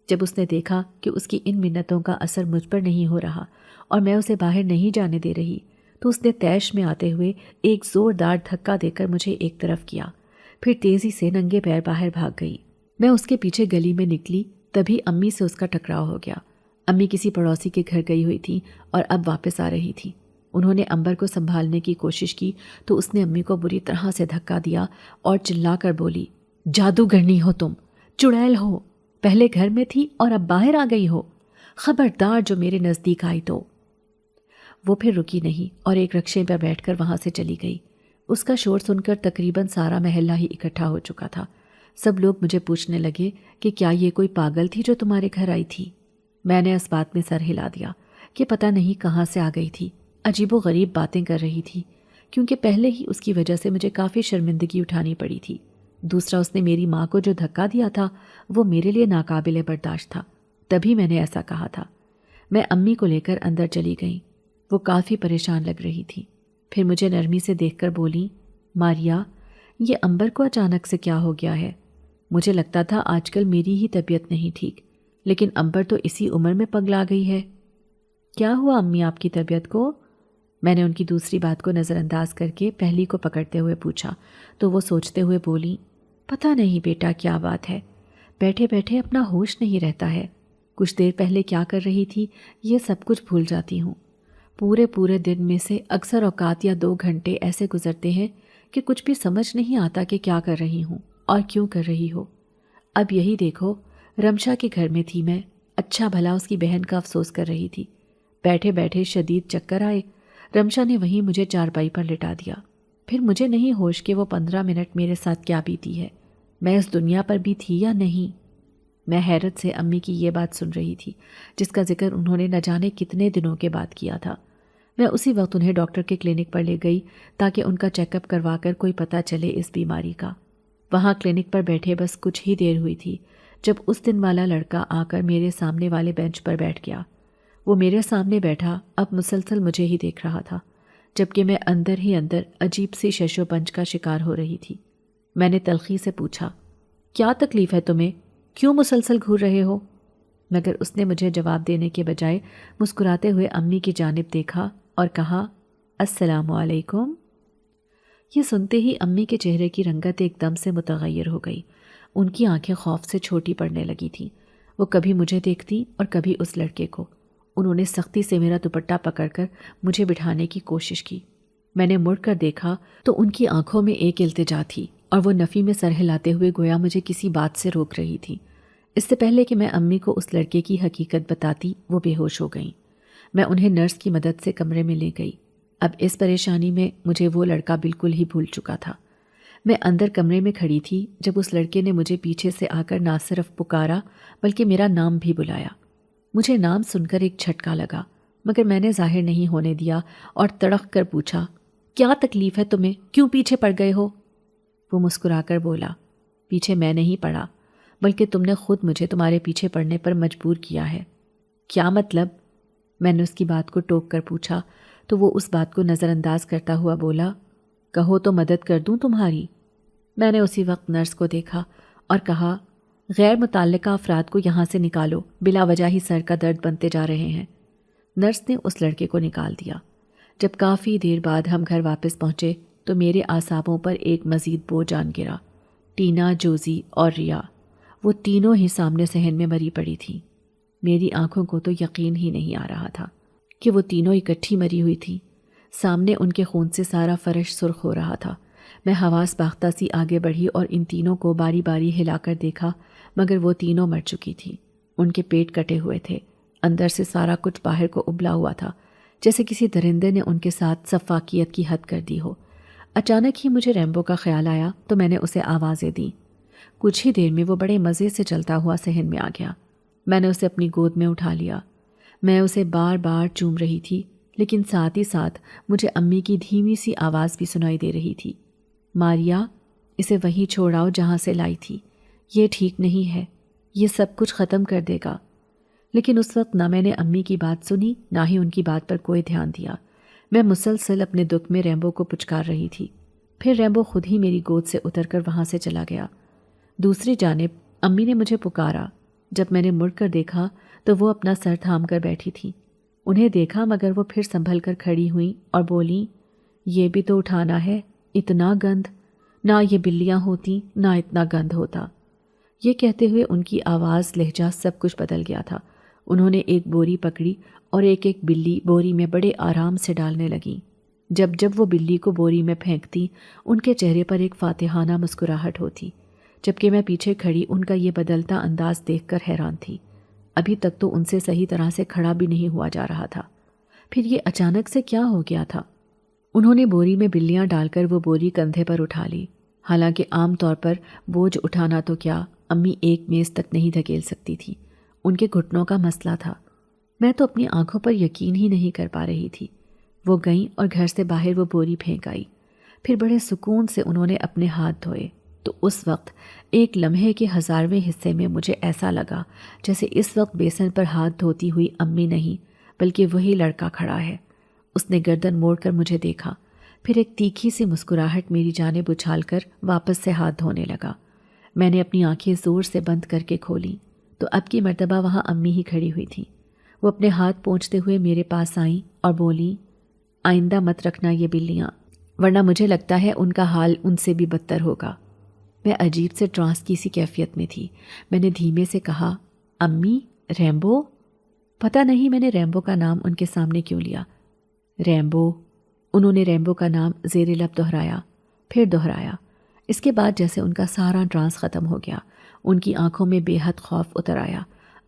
A: جب اس نے دیکھا کہ اس کی ان منتوں کا اثر مجھ پر نہیں ہو رہا اور میں اسے باہر نہیں جانے دے رہی، تو اس نے طیش میں آتے ہوئے ایک زوردار دھکا دے کر مجھے ایک طرف کیا، پھر تیزی سے ننگے پیر باہر بھاگ گئی۔ میں اس کے پیچھے گلی میں نکلی، تبھی امی سے اس کا ٹکراؤ ہو گیا۔ امی کسی پڑوسی کے گھر گئی ہوئی تھیں اور اب واپس آ رہی تھی۔ انہوں نے امبر کو سنبھالنے کی کوشش کی تو اس نے امی کو بری طرح سے دھکا دیا اور چلا کر بولی، جادوگرنی ہو تم، چڑیل ہو، پہلے گھر میں تھی اور اب باہر آ گئی ہو، خبردار جو میرے نزدیک آئی تو۔ وہ پھر رکی نہیں اور ایک رکشے پر بیٹھ کر وہاں سے چلی گئی۔ اس کا شور سن کر تقریباً سارا محلہ ہی اکٹھا ہو چکا تھا۔ سب لوگ مجھے پوچھنے لگے کہ کیا یہ کوئی پاگل تھی جو تمہارے گھر آئی تھی؟ میں نے اس بات میں سر ہلا دیا کہ پتہ نہیں کہاں سے آ گئی تھی، عجیب و غریب باتیں کر رہی تھی، کیونکہ پہلے ہی اس کی وجہ سے مجھے کافی شرمندگی اٹھانی پڑی تھی۔ دوسرا، اس نے میری ماں کو جو دھکا دیا تھا وہ میرے لیے ناقابل برداشت تھا، تبھی میں نے ایسا کہا تھا۔ میں امی کو لے کر اندر چلی گئی۔ وہ کافی پریشان لگ رہی تھی، پھر مجھے نرمی سے دیکھ کر بولی، ماریا، یہ امبر کو اچانک سے کیا ہو گیا ہے؟ مجھے لگتا تھا آج کل میری ہی طبیعت نہیں ٹھیک، لیکن امبر تو اسی عمر میں پگلا گئی ہے۔ کیا ہوا امی آپ کی طبیعت کو؟ میں نے ان کی دوسری بات کو نظر انداز کر کے پہلی کو پکڑتے ہوئے پوچھا تو وہ سوچتے ہوئے بولی، پتہ نہیں بیٹا کیا بات ہے، بیٹھے بیٹھے اپنا ہوش نہیں رہتا ہے، کچھ دیر پہلے کیا کر رہی تھی یہ سب کچھ بھول جاتی ہوں۔ پورے دن میں سے اکثر اوقات یا 2 گھنٹے ایسے گزرتے ہیں کہ کچھ بھی سمجھ نہیں آتا کہ کیا کر رہی ہوں اور کیوں کر رہی ہو۔ اب یہی دیکھو، رمشا کے گھر میں تھی میں، اچھا بھلا اس کی بہن کا افسوس کر رہی تھی، بیٹھے بیٹھے شدید چکر آئے، رمشا نے وہیں مجھے چارپائی پر لٹا دیا، پھر مجھے نہیں ہوش کہ وہ 15 منٹ میرے ساتھ کیا بیتی ہے، میں اس دنیا پر بھی تھی یا نہیں۔ میں حیرت سے امی کی یہ بات سن رہی تھی جس کا ذکر انہوں نے نہ جانے کتنے دنوں کے بعد کیا تھا۔ میں اسی وقت انہیں ڈاکٹر کے کلینک پر لے گئی تاکہ ان کا چیک اپ کروا کر کوئی پتہ چلے اس بیماری کا۔ وہاں کلینک پر بیٹھے بس کچھ ہی دیر ہوئی تھی جب اس دن والا لڑکا آ کر میرے سامنے والے بینچ پر بیٹھ گیا۔ وہ میرے سامنے بیٹھا اب مسلسل مجھے ہی دیکھ رہا تھا، جبکہ میں اندر ہی اندر عجیب سی شش و پنج کا شکار ہو رہی تھی۔ میں نے تلخی سے پوچھا، کیا تکلیف ہے تمہیں؟ کیوں مسلسل گھور رہے ہو؟ مگر اس نے مجھے جواب دینے کے بجائے مسکراتے ہوئے امی کی جانب دیکھا اور کہا، السلام علیکم۔ یہ سنتے ہی امی کے چہرے کی رنگت ایک دم سے متغیر ہو گئی، ان کی آنکھیں خوف سے چھوٹی پڑنے لگی تھیں۔ وہ کبھی مجھے دیکھتی اور کبھی اس لڑکے کو۔ انہوں نے سختی سے میرا دوپٹہ پکڑ کر مجھے بٹھانے کی کوشش کی۔ میں نے مڑ کر دیکھا تو ان کی آنکھوں میں ایک التجا تھی اور وہ نفی میں سر ہلاتے ہوئے گویا مجھے کسی بات سے روک رہی تھی۔ اس سے پہلے کہ میں امی کو اس لڑکے کی حقیقت بتاتی وہ بے ہوش ہو گئیں۔ میں انہیں نرس کی مدد سے کمرے میں لے گئی۔ اب اس پریشانی میں مجھے وہ لڑکا بالکل ہی بھول چکا تھا۔ میں اندر کمرے میں کھڑی تھی جب اس لڑکے نے مجھے پیچھے سے آ کر نہ صرف پکارا بلکہ میرا نام بھی بلایا۔ مجھے نام سن کر ایک جھٹکا لگا، مگر میں نے ظاہر نہیں ہونے دیا اور تڑق کر پوچھا، کیا تکلیف ہے تمہیں؟ کیوں پیچھے پڑ گئے ہو؟ وہ مسکرا کر بولا، پیچھے میں نہیں پڑا بلکہ تم نے خود مجھے تمہارے پیچھے پڑنے پر مجبور کیا ہے۔ کیا مطلب؟ میں نے اس کی بات کو ٹوک کر پوچھا تو وہ اس بات کو نظر انداز کرتا ہوا بولا، کہو تو مدد کر دوں تمہاری۔ میں نے اسی وقت نرس کو دیکھا اور کہا، غیر متعلقہ افراد کو یہاں سے نکالو، بلا وجہ ہی سر کا درد بنتے جا رہے ہیں۔ نرس نے اس لڑکے کو نکال دیا۔ جب کافی دیر بعد ہم گھر واپس پہنچے تو میرے اعصابوں پر ایک مزید بوجھ آن گرا۔ ٹینا، جوزی اور ریا، وہ تینوں ہی سامنے صحن میں مری پڑی تھیں۔ میری آنکھوں کو تو یقین ہی نہیں آ رہا تھا کہ وہ تینوں اکٹھی مری ہوئی تھیں۔ سامنے ان کے خون سے سارا فرش سرخ ہو رہا تھا۔ میں حواس باختہ سی آگے بڑھی اور ان تینوں کو باری باری ہلا کر دیکھا، مگر وہ تینوں مر چکی تھیں۔ ان کے پیٹ کٹے ہوئے تھے، اندر سے سارا کچھ باہر کو ابلا ہوا تھا، جیسے کسی درندے نے ان کے ساتھ سفاکیت کی حد کر دی ہو۔ اچانک ہی مجھے ریمبو کا خیال آیا تو میں نے اسے آوازیں دیں۔ کچھ ہی دیر میں وہ بڑے مزے سے چلتا ہوا صحن میں آ گیا۔ میں نے اسے اپنی گود میں اٹھا لیا۔ میں اسے بار بار چوم رہی تھی، لیکن ساتھ ہی ساتھ مجھے امی کی دھیمی سی آواز بھی سنائی دے رہی تھی، ماریا، اسے وہیں چھوڑ آؤ جہاں سے لائی تھی، یہ ٹھیک نہیں ہے، یہ سب کچھ ختم کر دے گا۔ لیکن اس وقت نہ میں نے امی کی بات سنی، نہ ہی ان کی بات پر کوئی دھیان دیا۔ میں مسلسل اپنے دکھ میں ریمبو کو پچکار رہی تھی۔ پھر ریمبو خود ہی میری گود سے اتر کر وہاں سے چلا گیا۔ دوسری جانب امی نے مجھے پکارا۔ جب میں نے مڑ کر دیکھا تو وہ اپنا سر تھام کر بیٹھی تھی۔ انہیں دیکھا مگر وہ پھر سنبھل کر کھڑی ہوئیں اور بولیں، یہ بھی تو اٹھانا ہے، اتنا گند، نہ یہ بلیاں ہوتی نہ اتنا گند ہوتا۔ یہ کہتے ہوئے ان کی آواز، لہجہ، سب کچھ بدل گیا تھا۔ انہوں نے ایک بوری پکڑی اور ایک ایک بلی بوری میں بڑے آرام سے ڈالنے لگیں۔ جب جب وہ بلی کو بوری میں پھینکتی، ان کے چہرے پر ایک فاتحانہ مسکراہٹ ہوتی، جبکہ میں پیچھے کھڑی ان کا یہ بدلتا انداز دیکھ کر حیران تھی۔ ابھی تک تو ان سے صحیح طرح سے کھڑا بھی نہیں ہوا جا رہا تھا، پھر یہ اچانک سے کیا ہو گیا تھا؟ انہوں نے بوری میں بلیاں ڈال کر وہ بوری کندھے پر اٹھا لی۔ حالانکہ عام طور پر بوجھ اٹھانا تو کیا، امی ایک میز تک نہیں دھکیل سکتی تھی، ان کے گھٹنوں کا مسئلہ تھا۔ میں تو اپنی آنکھوں پر یقین ہی نہیں کر پا رہی تھی۔ وہ گئیں اور گھر سے باہر وہ بوری پھینک آئی۔ پھر بڑے سکون سے انہوں نے اپنے ہاتھ دھوئے۔ تو اس وقت ایک لمحے کے 1000ویں حصے میں مجھے ایسا لگا جیسے اس وقت بیسن پر ہاتھ دھوتی ہوئی امی نہیں بلکہ وہی لڑکا کھڑا ہے۔ اس نے گردن موڑ کر مجھے دیکھا، پھر ایک تیکھی سی مسکراہٹ میری جانب اچھال کر واپس سے ہاتھ دھونے لگا۔ میں نے اپنی آنکھیں زور سے بند کر کے کھولیں تو اب کی مرتبہ وہاں امی ہی کھڑی ہوئی تھیں۔ وہ اپنے ہاتھ پہنچتے ہوئے میرے پاس آئیں اور بولیں، آئندہ مت رکھنا یہ بلیاں، ورنہ مجھے لگتا ہے ان کا حال ان سے بھی بدتر ہوگا۔ میں عجیب سے ٹرانس کی سی کیفیت میں تھی۔ میں نے دھیمے سے کہا، امی، ریمبو؟ پتہ نہیں میں نے ریمبو کا نام ان کے سامنے کیوں لیا۔ ریمبو، انہوں نے ریمبو کا نام زیر لب دہرایا، پھر دہرایا۔ اس کے بعد جیسے ان کا سارا ٹرانس ختم ہو گیا، ان کی آنکھوں میں بے حد خوف اتر آیا۔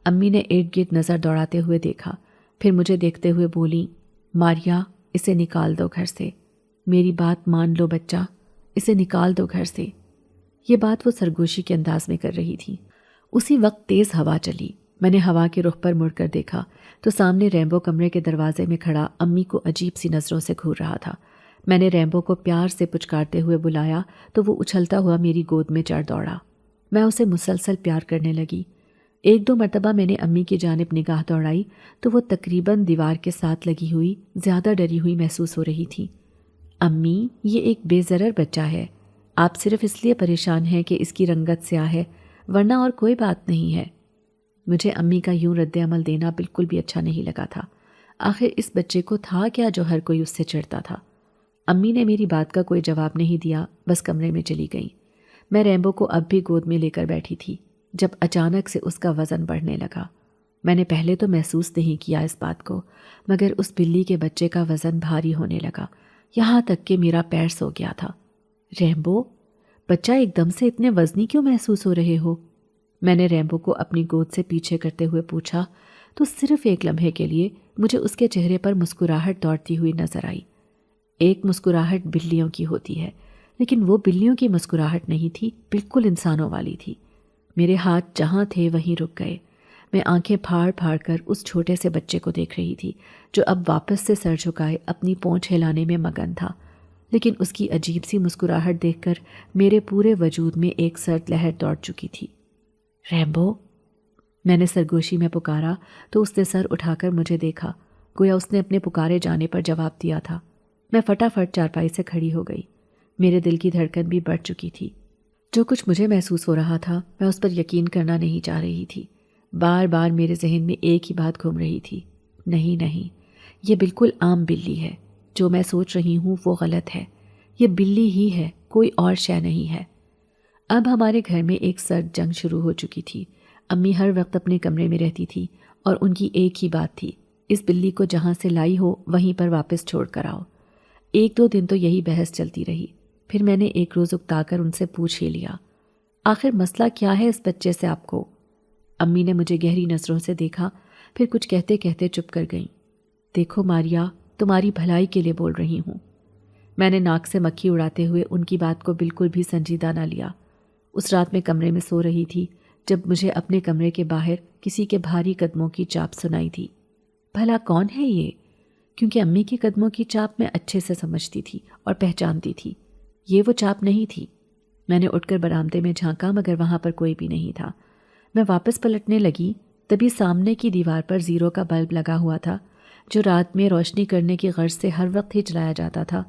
A: امی نے ارد گرد نظر دوڑاتے ہوئے دیکھا، پھر مجھے دیکھتے ہوئے بولیں، ماریا، اسے نکال دو گھر سے، میری بات مان لو بچہ، اسے نکال دو گھر سے۔ یہ بات وہ سرگوشی کے انداز میں کر رہی تھی۔ اسی وقت تیز ہوا چلی۔ میں نے ہوا کے رخ پر مڑ کر دیکھا تو سامنے ریمبو کمرے کے دروازے میں کھڑا امی کو عجیب سی نظروں سے گھور رہا تھا۔ میں نے ریمبو کو پیار سے پچکارتے ہوئے بلایا تو وہ اچھلتا ہوا میری گود میں چڑھ دوڑا۔ میں اسے مسلسل پیار کرنے لگی۔ ایک دو مرتبہ میں نے امی کی جانب نگاہ دوڑائی تو وہ تقریباً دیوار کے ساتھ لگی ہوئی زیادہ ڈری ہوئی محسوس ہو رہی تھی۔ امی، یہ ایک بے ضرر بچہ ہے، آپ صرف اس لیے پریشان ہیں کہ اس کی رنگت سیاہ ہے، ورنہ اور کوئی بات نہیں ہے۔ مجھے امی کا یوں رد عمل دینا بالکل بھی اچھا نہیں لگا تھا۔ آخر اس بچے کو تھا کیا جو ہر کوئی اس سے چڑھتا تھا؟ امی نے میری بات کا کوئی جواب نہیں دیا، بس کمرے میں چلی گئیں۔ میں ریمبو کو اب بھی گود میں لے کر بیٹھی تھی جب اچانک سے اس کا وزن بڑھنے لگا۔ میں نے پہلے تو محسوس نہیں کیا اس بات کو، مگر اس بلی کے بچے کا وزن بھاری ہونے لگا، یہاں تک کہ میرا پیر سو گیا تھا۔ ریمبو، بچہ ایک دم سے اتنے وزنی کیوں محسوس ہو رہے ہو؟ میں نے ریمبو کو اپنی گود سے پیچھے کرتے ہوئے پوچھا تو صرف ایک لمحے کے لیے مجھے اس کے چہرے پر مسکراہٹ دوڑتی ہوئی نظر آئی۔ ایک مسکراہٹ بلیوں کی ہوتی ہے، لیکن وہ بلیوں کی مسکراہٹ نہیں تھی، بالکل انسانوں والی تھی۔ میرے ہاتھ جہاں تھے وہیں رک گئے۔ میں آنکھیں پھاڑ پھاڑ کر اس چھوٹے سے بچے کو دیکھ رہی تھی جو اب واپس سے سر جھکائے اپنی پونچھ ہلانے میں مگن تھا، لیکن اس کی عجیب سی مسکراہٹ دیکھ کر میرے پورے وجود میں ایک سرد لہر دوڑ چکی تھی۔ ریمبو، میں نے سرگوشی میں پکارا تو اس نے سر اٹھا کر مجھے دیکھا، گویا اس نے اپنے پکارے جانے پر جواب دیا تھا۔ میں فٹافٹ چارپائی سے کھڑی ہو گئی۔ میرے دل کی دھڑکن بھی بڑھ چکی تھی۔ جو کچھ مجھے محسوس ہو رہا تھا میں اس پر یقین کرنا نہیں چاہ رہی تھی۔ بار بار میرے ذہن میں ایک ہی بات گھوم رہی تھی، نہیں، یہ بالکل عام بلی ہے، جو میں سوچ رہی ہوں وہ غلط ہے، یہ بلی ہی ہے، کوئی اور شے نہیں ہے۔ اب ہمارے گھر میں ایک سرد جنگ شروع ہو چکی تھی۔ امی ہر وقت اپنے کمرے میں رہتی تھی اور ان کی ایک ہی بات تھی، اس بلی کو جہاں سے لائی ہو وہیں پر واپس چھوڑ کر آؤ۔ ایک دو دن تو یہی بحث چلتی رہی، پھر میں نے ایک روز اکتا کر ان سے پوچھ ہی لیا، آخر مسئلہ کیا ہے اس بچے سے آپ کو؟ امی نے مجھے گہری نظروں سے دیکھا، پھر کچھ کہتے کہتے چپ کر گئیں۔ دیکھو ماریا، تمہاری بھلائی کے لیے بول رہی ہوں۔ میں نے ناک سے مکھی اڑاتے ہوئے ان کی بات کو بالکل بھی سنجیدہ نہ لیا۔ اس رات میں کمرے میں سو رہی تھی جب مجھے اپنے کمرے کے باہر کسی کے بھاری قدموں کی چاپ سنائی تھی۔ بھلا کون ہے یہ؟ کیونکہ امی کے قدموں کی چاپ میں اچھے سے سمجھتی تھی اور پہچانتی تھی۔ یہ وہ چاپ نہیں تھی۔ میں نے اٹھ کر برآمدے میں جھانکا مگر وہاں پر کوئی بھی نہیں تھا۔ میں واپس پلٹنے لگی تبھی سامنے کی دیوار پر زیرو کا بلب لگا ہوا تھا جو رات میں روشنی کرنے کی غرض سے ہر وقت ہی جلایا جاتا تھا۔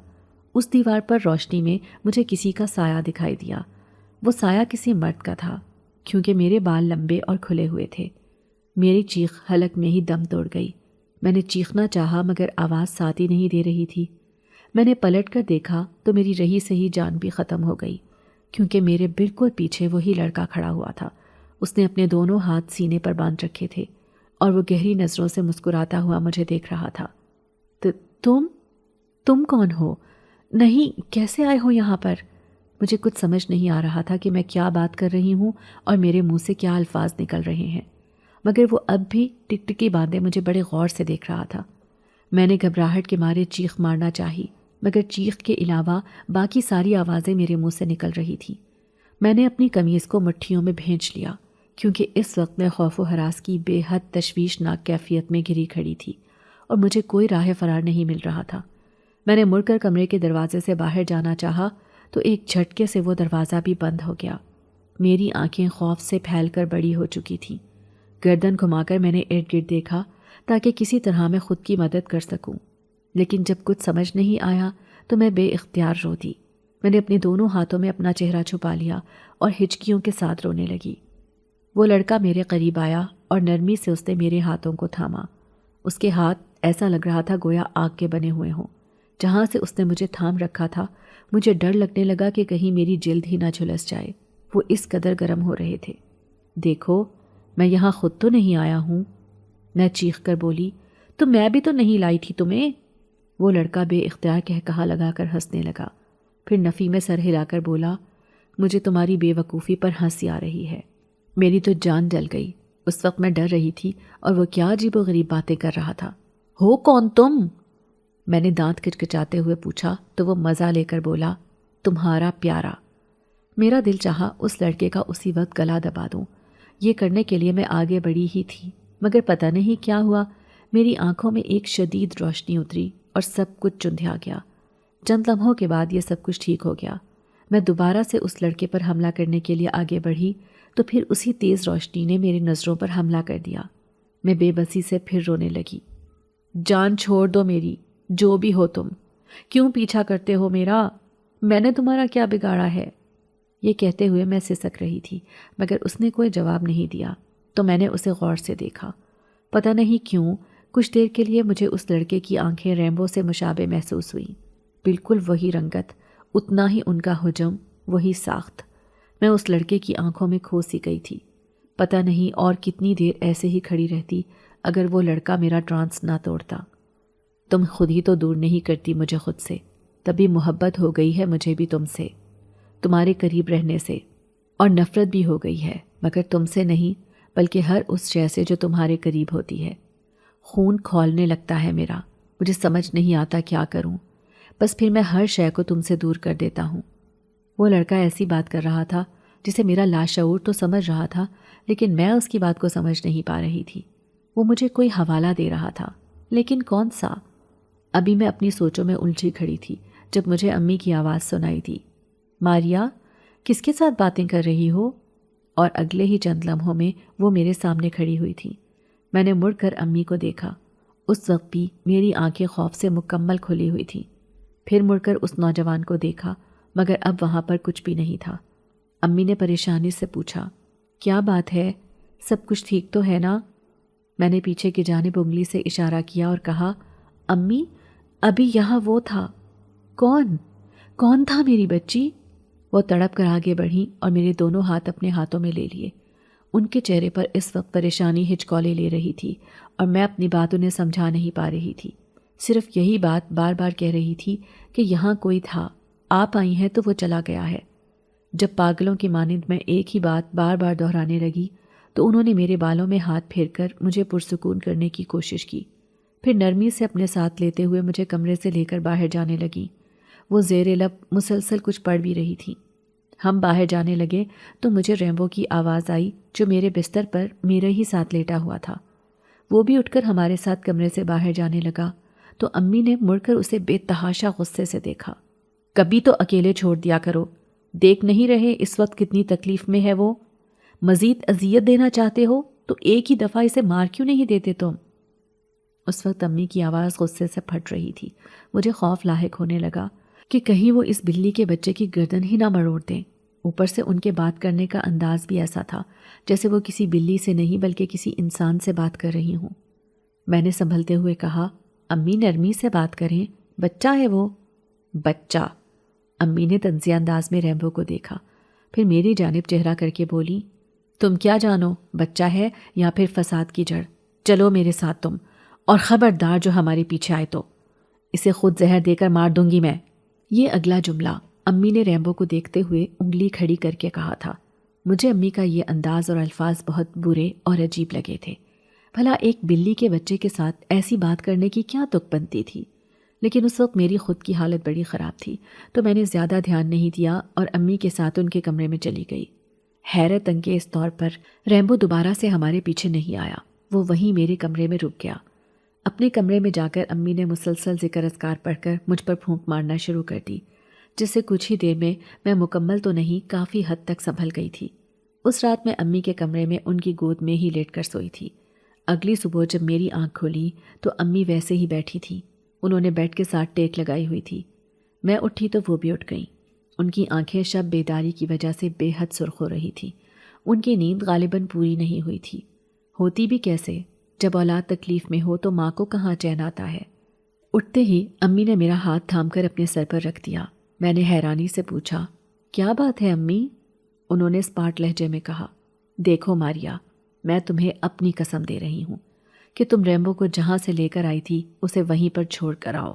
A: اس دیوار پر روشنی میں مجھے کسی کا سایہ دکھائی دیا۔ وہ سایہ کسی مرد کا تھا کیونکہ میرے بال لمبے اور کھلے ہوئے تھے۔ میری چیخ حلق میں ہی دم توڑ گئی۔ میں نے چیخنا چاہا مگر آواز ساتھ ہی نہیں دے رہی تھی۔ میں نے پلٹ کر دیکھا تو میری رہی سہی جان بھی ختم ہو گئی کیونکہ میرے بالکل پیچھے وہی لڑکا کھڑا ہوا تھا۔ اس نے اپنے دونوں ہاتھ سینے پر باندھ رکھے تھے اور وہ گہری نظروں سے مسکراتا ہوا مجھے دیکھ رہا تھا۔ تم کون ہو؟ نہیں، کیسے آئے ہو یہاں پر؟ مجھے کچھ سمجھ نہیں آ رہا تھا کہ میں کیا بات کر رہی ہوں اور میرے منہ سے کیا الفاظ نکل رہے ہیں، مگر وہ اب بھی ٹکٹکی باندھے مجھے بڑے غور سے دیکھ رہا تھا۔ میں نے گھبراہٹ کے مارے چیخ مارنا چاہی مگر چیخ کے علاوہ باقی ساری آوازیں میرے منہ سے نکل رہی تھیں۔ میں نے اپنی قمیض کو مٹھیوں میں بھینچ لیا کیونکہ اس وقت میں خوف و ہراس کی بے حد تشویشناک کیفیت میں گھری کھڑی تھی اور مجھے کوئی راہ فرار نہیں مل رہا تھا۔ میں نے مڑ کر کمرے کے دروازے سے باہر جانا چاہا تو ایک جھٹکے سے وہ دروازہ بھی بند ہو گیا۔ میری آنکھیں خوف سے پھیل کر بڑی ہو چکی تھیں۔ گردن گھما کر میں نے ارد گرد دیکھا تاکہ کسی طرح میں خود کی مدد کر سکوں، لیکن جب کچھ سمجھ نہیں آیا تو میں بے اختیار رو دی۔ میں نے اپنے دونوں ہاتھوں میں اپنا چہرہ چھپا لیا اور ہچکیوں کے ساتھ رونے لگی۔ وہ لڑکا میرے قریب آیا اور نرمی سے اس نے میرے ہاتھوں کو تھاما۔ اس کے ہاتھ ایسا لگ رہا تھا گویا آگ کے بنے ہوئے ہوں۔ جہاں سے اس نے مجھے تھام رکھا تھا مجھے ڈر لگنے لگا کہ کہیں میری جلد ہی نہ جھلس جائے، وہ اس قدر گرم ہو رہے تھے۔ دیکھو، میں یہاں خود تو نہیں آیا ہوں، میں چیخ کر بولی۔ تو میں بھی تو نہیں لائی تھی تمہیں؟ وہ لڑکا بے اختیار کہا لگا کر ہنسنے لگا، پھر نفی میں سر ہلا کر بولا، مجھے تمہاری بے وقوفی پر ہنسی آ رہی ہے۔ میری تو جان جل گئی۔ اس وقت میں ڈر رہی تھی اور وہ کیا عجیب و غریب باتیں کر رہا تھا۔ ہو کون تم؟ میں نے دانت کچکچاتے ہوئے پوچھا تو وہ مزہ لے کر بولا، تمہارا پیارا۔ میرا دل چاہا اس لڑکے کا اسی وقت گلا دبا دوں۔ یہ کرنے کے لیے میں آگے بڑھی ہی تھی مگر پتہ نہیں کیا ہوا، میری آنکھوں میں ایک شدید روشنی اتری اور سب کچھ چندھیا گیا۔ چند لمحوں کے بعد یہ سب کچھ ٹھیک ہو گیا۔ میں دوبارہ سے اس لڑکے پر حملہ کرنے کے لیے آگے بڑھی تو پھر اسی تیز روشنی نے میری نظروں پر حملہ کر دیا۔ میں بے بسی سے پھر رونے لگی۔ جان چھوڑ دو میری، جو بھی ہو تم، کیوں پیچھا کرتے ہو میرا؟ میں نے تمہارا کیا بگاڑا ہے؟ یہ کہتے ہوئے میں سسک رہی تھی مگر اس نے کوئی جواب نہیں دیا تو میں نے اسے غور سے دیکھا۔ پتہ نہیں کیوں کچھ دیر کے لیے مجھے اس لڑکے کی آنکھیں ریمبو سے مشابہ محسوس ہوئیں، بالکل وہی رنگت، اتنا ہی ان کا حجم، وہی ساخت۔ میں اس لڑکے کی آنکھوں میں کھو سی گئی تھی۔ پتہ نہیں اور کتنی دیر ایسے ہی کھڑی رہتی اگر وہ لڑکا میرا ٹرانس نہ توڑتا۔ تم خود ہی تو دور نہیں کرتی مجھے خود سے، تبھی محبت ہو گئی ہے مجھے بھی تم سے، تمہارے قریب رہنے سے، اور نفرت بھی ہو گئی ہے مگر تم سے نہیں بلکہ ہر اس شے سے جو تمہارے قریب ہوتی ہے۔ خون کھولنے لگتا ہے میرا، مجھے سمجھ نہیں آتا کیا کروں، بس پھر میں ہر شے کو تم سے دور کر دیتا ہوں۔ وہ لڑکا ایسی بات کر رہا تھا جسے میرا لاشعور تو سمجھ رہا تھا لیکن میں اس کی بات کو سمجھ نہیں پا رہی تھی۔ وہ مجھے کوئی حوالہ دے رہا تھا لیکن کون سا؟ ابھی میں اپنی سوچوں میں الجھی کھڑی تھی جب مجھے امی کی آواز سنائی دی، ماریا، کس کے ساتھ باتیں کر رہی ہو؟ اور اگلے ہی چند لمحوں میں وہ میرے سامنے کھڑی ہوئی تھی۔ میں نے مڑ کر امی کو دیکھا۔ اس وقت بھی میری آنکھیں خوف سے مکمل کھلی ہوئی تھیں۔ پھر مڑ کر اس نوجوان کو دیکھا مگر اب وہاں پر کچھ بھی نہیں تھا۔ امی نے پریشانی سے پوچھا، کیا بات ہے؟ سب کچھ ٹھیک تو ہے نا؟ میں نے پیچھے کی جانب انگلی سے اشارہ کیا اور کہا، امی، ابھی یہاں وہ تھا۔ کون تھا میری بچی؟ وہ تڑپ کر آگے بڑھی اور میرے دونوں ہاتھ اپنے ہاتھوں میں لے لیے۔ ان کے چہرے پر اس وقت پریشانی ہچکولے لے رہی تھی اور میں اپنی بات انہیں سمجھا نہیں پا رہی تھی، صرف یہی بات بار بار کہہ رہی تھی کہ یہاں کوئی تھا، آپ آئی ہیں تو وہ چلا گیا ہے۔ جب پاگلوں کی مانند میں ایک ہی بات بار بار دہرانے لگی تو انہوں نے میرے بالوں میں ہاتھ پھیر کر مجھے پرسکون کرنے کی کوشش کی، پھر نرمی سے اپنے ساتھ لیتے ہوئے مجھے کمرے سے لے کر باہر جانے لگیں۔ وہ زیر لب مسلسل کچھ پڑھ بھی رہی تھی۔ ہم باہر جانے لگے تو مجھے ریمبو کی آواز آئی جو میرے بستر پر میرے ہی ساتھ لیٹا ہوا تھا۔ وہ بھی اٹھ کر ہمارے ساتھ کمرے سے باہر جانے لگا تو امی نے مڑ کر اسے بے تحاشا غصے سے دیکھا۔ کبھی تو اکیلے چھوڑ دیا کرو، دیکھ نہیں رہے اس وقت کتنی تکلیف میں ہے وہ؟ مزید اذیت دینا چاہتے ہو تو ایک ہی دفعہ اسے مار کیوں نہیں دیتے تم؟ اس وقت امی کی آواز غصے سے پھٹ رہی تھی۔ مجھے خوف لاحق ہونے لگا کہ کہیں وہ اس بلی کے بچے کی گردن ہی نہ مروڑ دیں۔ اوپر سے ان کے بات کرنے کا انداز بھی ایسا تھا جیسے وہ کسی بلی سے نہیں بلکہ کسی انسان سے بات کر رہی ہوں۔ میں نے سنبھلتے ہوئے کہا، امی نرمی سے بات کریں، بچہ ہے وہ۔ بچہ؟ امی نے طنزیہ انداز میں ریمبو کو دیکھا، پھر میری جانب چہرہ کر کے بولی، تم کیا جانو بچہ ہے یا پھر فساد کی جڑ؟ چلو میرے ساتھ تم، اور خبردار جو ہمارے پیچھے آئے تو اسے خود زہر دے کر مار دوں گی میں۔ یہ اگلا جملہ امی نے ریمبو کو دیکھتے ہوئے انگلی کھڑی کر کے کہا تھا۔ مجھے امی کا یہ انداز اور الفاظ بہت برے اور عجیب لگے تھے۔ بھلا ایک بلی کے بچے کے ساتھ ایسی بات کرنے کی کیا تک بنتی تھی؟ لیکن اس وقت میری خود کی حالت بڑی خراب تھی تو میں نے زیادہ دھیان نہیں دیا اور امی کے ساتھ ان کے کمرے میں چلی گئی۔ حیرت انگیز طور پر ریمبو دوبارہ سے ہمارے پیچھے نہیں آیا، وہ وہیں میرے کمرے میں رک گیا۔ اپنے کمرے میں جا کر امی نے مسلسل ذکر اذکار پڑھ کر مجھ پر پھونک مارنا شروع کر دی، جس سے کچھ ہی دیر میں مکمل تو نہیں کافی حد تک سنبھل گئی تھی۔ اس رات میں امی کے کمرے میں ان کی گود میں ہی لیٹ کر سوئی تھی۔ اگلی صبح جب میری آنکھ کھولی تو امی ویسے ہی بیٹھی تھی۔ انہوں نے بیڈ کے ساتھ ٹیک لگائی ہوئی تھی۔ میں اٹھی تو وہ بھی اٹھ گئیں۔ ان کی آنکھیں شب بیداری کی وجہ سے بے حد سرخ ہو رہی تھی۔ ان کی نیند غالباً پوری نہیں ہوئی تھی، ہوتی بھی کیسے؟ جب اولاد تکلیف میں ہو تو ماں کو کہاں چین آتا ہے۔ اٹھتے ہی امی نے میرا ہاتھ تھام کر اپنے سر پر رکھ دیا۔ میں نے حیرانی سے پوچھا، کیا بات ہے امی؟ انہوں نے اسپاٹ لہجے میں کہا، دیکھو ماریا، میں تمہیں اپنی قسم دے رہی ہوں کہ تم ریمبو کو جہاں سے لے کر آئی تھی اسے وہیں پر چھوڑ کر آؤ۔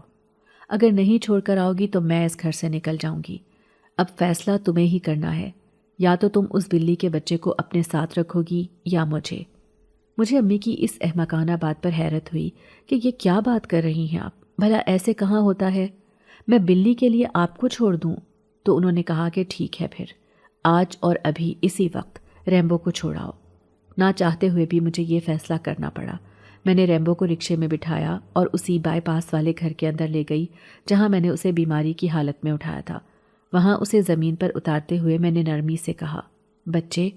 A: اگر نہیں چھوڑ کر آؤ گی تو میں اس گھر سے نکل جاؤں گی۔ اب فیصلہ تمہیں ہی کرنا ہے، یا تو تم اس بلی کے بچے کو اپنے ساتھ رکھو گی یا مجھے۔ مجھے امی کی اس احمقانہ بات پر حیرت ہوئی کہ یہ کیا بات کر رہی ہیں آپ؟ بھلا ایسے کہاں ہوتا ہے؟ میں بلی کے لیے آپ کو چھوڑ دوں؟ تو انہوں نے کہا کہ ٹھیک ہے، پھر آج اور ابھی اسی وقت ریمبو کو چھوڑاؤ۔ نہ چاہتے ہوئے بھی مجھے یہ فیصلہ کرنا پڑا۔ میں نے ریمبو کو رکشے میں بٹھایا اور اسی بائی پاس والے گھر کے اندر لے گئی جہاں میں نے اسے بیماری کی حالت میں اٹھایا تھا۔ وہاں اسے زمین پر اتارتے ہوئے میں نے نرمی سے کہا، بچے،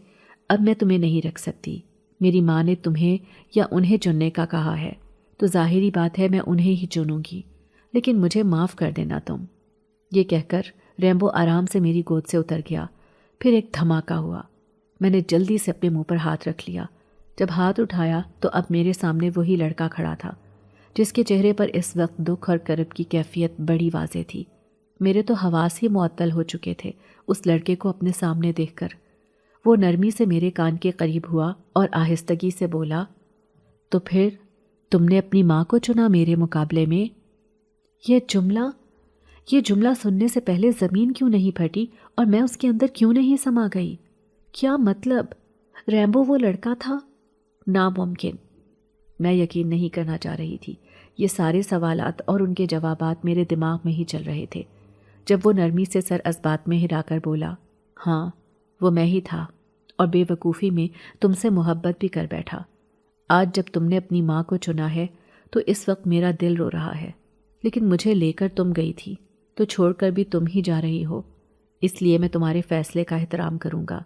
A: اب میں تمہیں نہیں رکھ سکتی۔ میری ماں نے تمہیں یا انہیں چننے کا کہا ہے تو ظاہری بات ہے میں انہیں ہی چنوں گی، لیکن مجھے معاف کر دینا تم۔ یہ کہہ کر ریمبو آرام سے میری گود سے اتر گیا۔ پھر ایک دھماکہ ہوا۔ میں نے جلدی سے اپنے منہ پر ہاتھ رکھ لیا۔ جب ہاتھ اٹھایا تو اب میرے سامنے وہی لڑکا کھڑا تھا جس کے چہرے پر اس وقت دکھ اور کرب کی کیفیت بڑی واضح تھی۔ میرے تو حواس ہی معطل ہو چکے تھے اس لڑکے کو اپنے سامنے دیکھ کر۔ وہ نرمی سے میرے کان کے قریب ہوا اور آہستگی سے بولا، تو پھر تم نے اپنی ماں کو چنا میرے مقابلے میں؟ یہ جملہ سننے سے پہلے زمین کیوں نہیں پھٹی اور میں اس کے اندر کیوں نہیں سما گئی؟ کیا مطلب؟ ریمبو وہ لڑکا تھا؟ ناممکن۔ میں یقین نہیں کرنا چاہ رہی تھی۔ یہ سارے سوالات اور ان کے جوابات میرے دماغ میں ہی چل رہے تھے جب وہ نرمی سے سر اسبات میں ہلا کر بولا، ہاں وہ میں ہی تھا، اور بے وقوفی میں تم سے محبت بھی کر بیٹھا۔ آج جب تم نے اپنی ماں کو چنا ہے تو اس وقت میرا دل رو رہا ہے، لیکن مجھے لے کر تم گئی تھی تو چھوڑ کر بھی تم ہی جا رہی ہو، اس لیے میں تمہارے فیصلے کا احترام کروں گا۔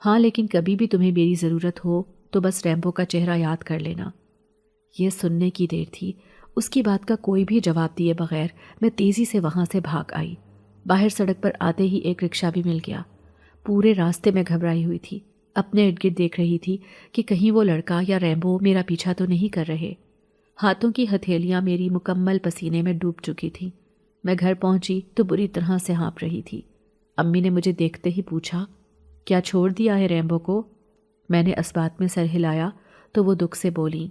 A: ہاں لیکن کبھی بھی تمہیں میری ضرورت ہو تو بس ریمبو کا چہرہ یاد کر لینا۔ یہ سننے کی دیر تھی۔ اس کی بات کا کوئی بھی جواب دیے بغیر میں تیزی سے وہاں سے بھاگ آئی۔ باہر سڑک پر آتے ہی ایک رکشہ بھی مل گیا۔ پورے راستے میں گھبرائی ہوئی تھی، اپنے ارد گرد دیکھ رہی تھی کہ کہیں وہ لڑکا یا ریمبو میرا پیچھا تو نہیں کر رہے۔ ہاتھوں کی ہتھیلیاں میری مکمل پسینے میں ڈوب چکی تھیں۔ میں گھر پہنچی تو بری طرح سے ہانپ رہی تھی۔ امی نے مجھے دیکھتے ہی پوچھا، کیا چھوڑ دیا ہے ریمبو کو؟ میں نے اسبات میں سر ہلایا تو وہ دکھ سے بولی،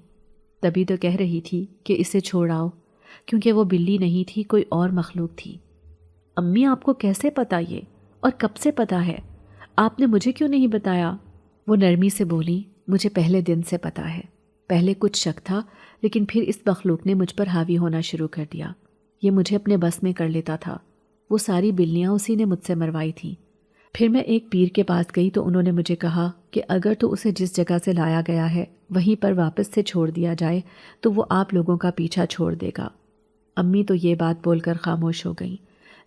A: تبھی تو کہہ رہی تھی کہ اسے چھوڑ آؤ، کیونکہ وہ بلی نہیں تھی، کوئی اور مخلوق تھی۔ امی آپ کو کیسے پتا یہ؟ اور کب سے پتا ہے؟ آپ نے مجھے کیوں نہیں بتایا؟ وہ نرمی سے بولی، مجھے پہلے دن سے پتا ہے۔ پہلے کچھ شک تھا لیکن پھر اس مخلوق نے مجھ پر حاوی ہونا شروع کر دیا۔ یہ مجھے اپنے بس میں کر لیتا تھا۔ وہ ساری بلیاں اسی نے مجھ سے مروائی تھیں۔ پھر میں ایک پیر کے پاس گئی تو انہوں نے مجھے کہا کہ اگر تو اسے جس جگہ سے لایا گیا ہے وہیں پر واپس سے چھوڑ دیا جائے تو وہ آپ لوگوں کا پیچھا چھوڑ دے گا۔ امی تو یہ بات بول کر خاموش ہو گئیں،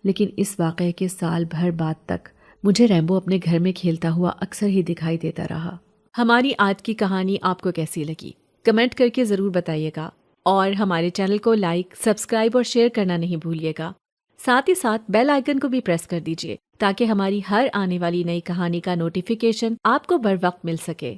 A: لیکن اس واقعے کے سال بھر بعد تک مجھے ریمبو اپنے گھر میں کھیلتا ہوا اکثر ہی دکھائی دیتا رہا۔ ہماری آج کی کہانی آپ کو کیسی لگی؟ کمنٹ کر کے ضرور بتائیے گا، اور ہمارے چینل کو لائک، سبسکرائب اور شیئر کرنا نہیں بھولیے گا۔ ساتھ ہی ساتھ بیل آئیکن کو بھی پریس کر دیجیے تاکہ ہماری ہر آنے والی نئی کہانی کا نوٹیفیکیشن آپ کو بر وقت مل سکے۔